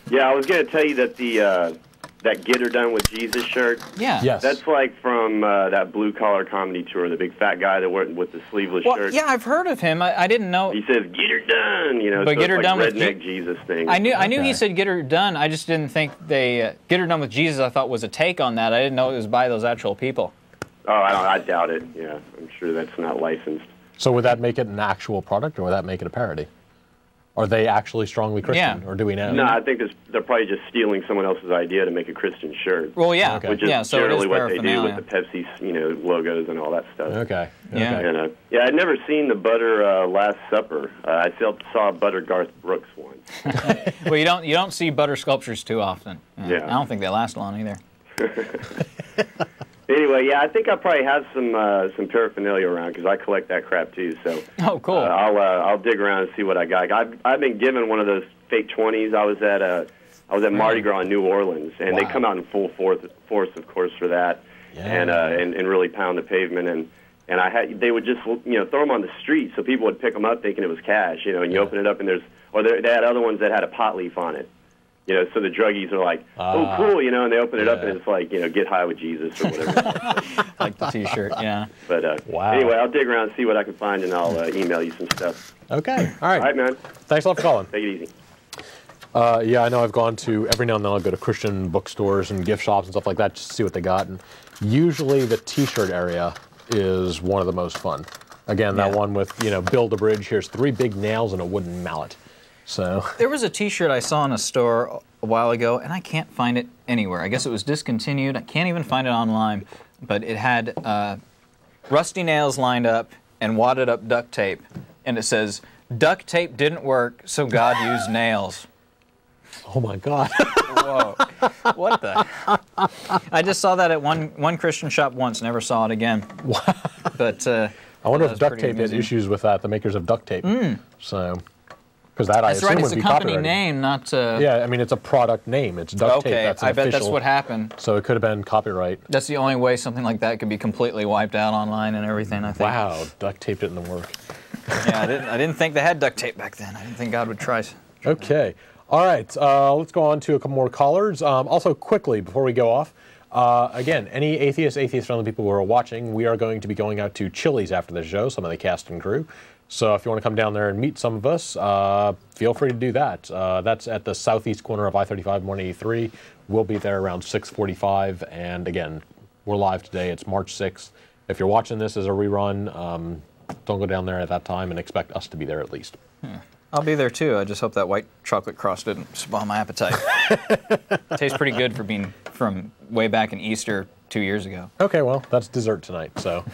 Yeah, I was going to tell you that that Get Her Done with Jesus shirt. Yeah. Yes. That's like from that Blue Collar Comedy Tour, the big fat guy that went with the sleeveless shirt. Yeah, I've heard of him. I didn't know. He says, "Get her done," you know. But so Get Her like Done with redneck Jesus thing. I knew he said "Get Her Done." I just didn't think they "Get Her Done with Jesus." I thought was a take on that. I didn't know it was by those actual people. Oh, I doubt it. Yeah, I'm sure that's not licensed. So would that make it an actual product, or would that make it a parody? Are they actually strongly Christian, or do we know? No, I think they're probably just stealing someone else's idea to make a Christian shirt. Well, yeah, which is generally what they do with the Pepsi, logos and all that stuff. Okay. Yeah. And, I'd never seen the Butter Last Supper. I saw Butter Garth Brooks once. Well, you don't see butter sculptures too often. Yeah. I don't think they last long either. Anyway, yeah, I think I probably have some paraphernalia around because I collect that crap too. So cool. I'll dig around and see what I got. I've been given one of those fake 20s. I was at Mardi Gras in New Orleans, and they come out in full force, of course, for that, and really pound the pavement. And they would just throw them on the street, so people would pick them up thinking it was cash, and you open it up and they had other ones that had a pot leaf on it. So the druggies are like, oh, cool, and they open it up and it's like, get high with Jesus or whatever. Like the T-shirt, yeah. But anyway, I'll dig around and see what I can find, and I'll email you some stuff. Okay, all right. All right, man. Thanks a lot for calling. Take it easy. Yeah, I know I've gone to, every now and then I'll go to Christian bookstores and gift shops and stuff like that just to see what they got. And usually the T-shirt area is one of the most fun. Again, that one with, build a bridge. Here's 3 big nails and a wooden mallet. So there was a T-shirt I saw in a store a while ago, and I can't find it anywhere. I guess it was discontinued. I can't even find it online, but it had rusty nails lined up and wadded up duct tape, and it says, "Duct tape didn't work, so God used nails." Oh my God. Whoa. What the? I just saw that at one Christian shop once, never saw it again. But I wonder if duct tape had issues with that, the makers of duct tape. So, because that I assume would be copyrighted. It's a company name, not... Yeah, I mean, it's a product name. It's duct tape. That's I bet that's what happened. So it could have been copyright. That's the only way something like that could be completely wiped out online and everything, I think. Wow, duct tape didn't work. Yeah, I didn't think they had duct tape back then. I didn't think God would try Okay. All right, let's go on to a couple more callers. Also, quickly, before we go off, again, any atheist-friendly people who are watching, we are going to be going out to Chili's after the show, some of the cast and crew. So if you want to come down there and meet some of us, feel free to do that. That's at the southeast corner of I-35 183. We'll be there around 6:45. And again, we're live today. It's March 6th. If you're watching this as a rerun, don't go down there at that time and expect us to be there at least. I'll be there too. I just hope that white chocolate cross didn't spoil my appetite. Tastes pretty good for being from way back in Easter 2 years ago. Okay, well, that's dessert tonight. So,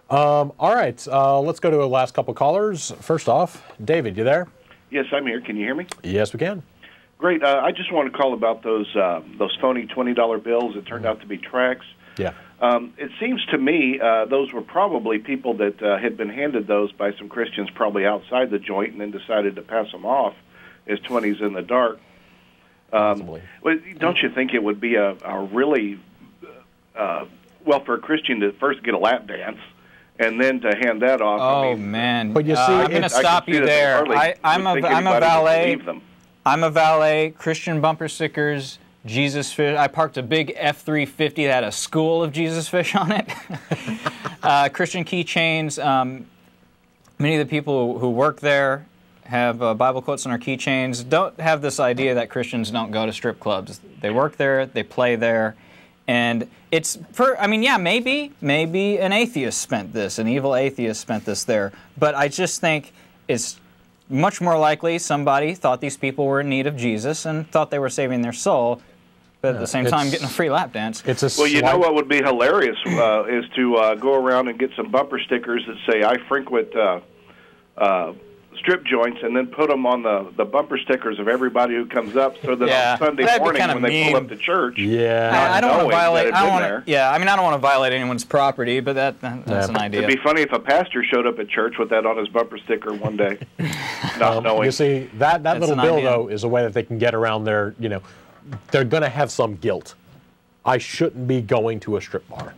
all right, let's go to the last couple callers. First off, David, you there? Yes, I'm here. Can you hear me? Yes, we can. Great. I just want to call about those phony $20 bills that turned out to be tracts. Yeah. It seems to me those were probably people that had been handed those by some Christians probably outside the joint and then decided to pass them off as 20s in the dark. Well, don't you think it would be a really, well, for a Christian to first get a lap dance and then to hand that off? Oh, I mean, man. But you see, I'm going to stop you there. I'm a valet. I'm a valet, Christian bumper stickers, Jesus fish. I parked a big F-350 that had a school of Jesus fish on it. Christian keychains. Many of the people who work there have Bible quotes on our keychains. Don't have this idea that Christians don't go to strip clubs. They work there, they play there, and it's I mean, yeah, maybe an atheist spent this, an evil atheist spent this there, but I just think it's much more likely somebody thought these people were in need of Jesus and thought they were saving their soul, but at the same time getting a free lap dance. Well, you know what would be hilarious is to go around and get some bumper stickers that say, "I frequent strip joints," and then put them on the bumper stickers of everybody who comes up, so that on Sunday morning when they pull up to church, I don't want to violate. I mean, I don't want to violate anyone's property, but that's an idea. It'd be funny if a pastor showed up at church with that on his bumper sticker one day, not knowing. You see, that little bill though is a way that they can get around their, they're going to have some guilt. I shouldn't be going to a strip bar.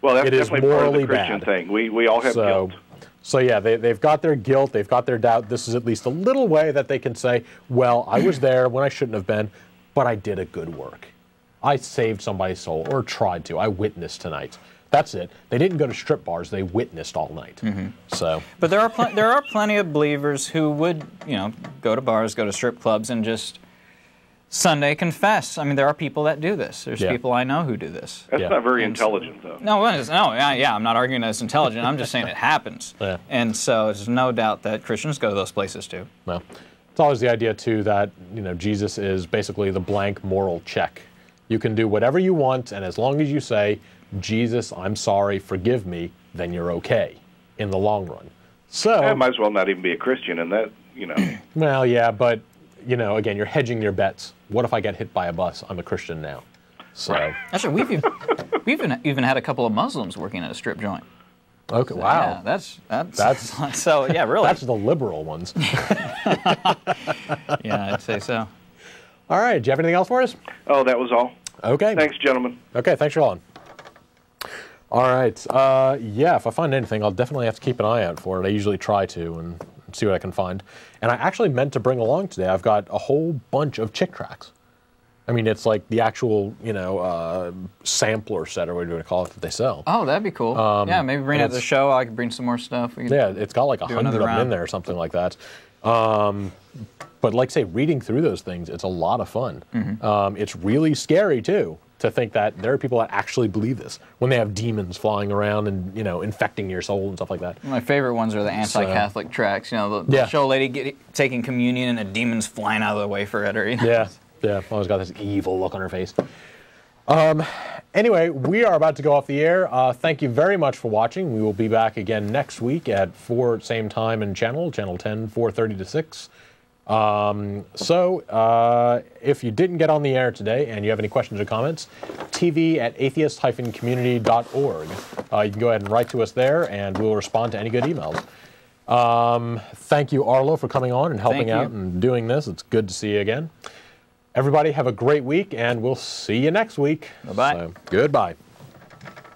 Well, that's definitely part of the Christian thing. We all have guilt. So yeah, they've got their guilt, they've got their doubt. This is at least a little way that they can say, well, I was there when I shouldn't have been, but I did a good work. I saved somebody's soul, or tried to. I witnessed tonight. That's it. They didn't go to strip bars, they witnessed all night. So, but there are plenty of believers who would, go to bars, go to strip clubs, and just Sunday confess. I mean, there are people that do this. There's people I know who do this. That's not very intelligent, though. I'm not arguing that it's intelligent. I'm just saying it happens. And so there's no doubt that Christians go to those places too. Well, it's always the idea too that Jesus is basically the blank moral check. You can do whatever you want, and as long as you say, Jesus, I'm sorry, forgive me, then you're okay in the long run. So I might as well not even be a Christian, and that Well, yeah, but again, you're hedging your bets. What if I get hit by a bus? I'm a Christian now. So actually, we've even had a couple of Muslims working at a strip joint. Okay, so, wow. Yeah, that's so yeah, really. That's the liberal ones. Yeah, I'd say so. All right, do you have anything else for us? Oh, that was all. Okay. Thanks, gentlemen. Okay, thanks for calling. All right, yeah, if I find anything, I'll definitely have to keep an eye out for it. I usually try to and see what I can find. And I actually meant to bring along today, I've got a whole bunch of chick tracts. I mean, it's like the actual, sampler set, or whatever you want to call it, that they sell. Oh, that'd be cool. Yeah, maybe bring it to the show. I could bring some more stuff. Yeah, it's got like 100 of them in there or something like that. But like I say, reading through those things, it's a lot of fun. It's really scary, too. to think that there are people that actually believe this when they have demons flying around and, you know, infecting your soul and stuff like that. My favorite ones are the anti-Catholic tracts. You know, the show lady taking communion and a demon's flying out of the way for it. Or, you know. Yeah. Always got this evil look on her face. Anyway, we are about to go off the air. Thank you very much for watching. We will be back again next week at 4, same time and channel 10, 4:30 to 6. If you didn't get on the air today and you have any questions or comments, tv@atheist-community.org. You can go ahead and write to us there, and we'll respond to any good emails. Thank you, Arlo, for coming on and helping out and doing this. It's good to see you again. Everybody have a great week, and we'll see you next week. Bye-bye. So, goodbye.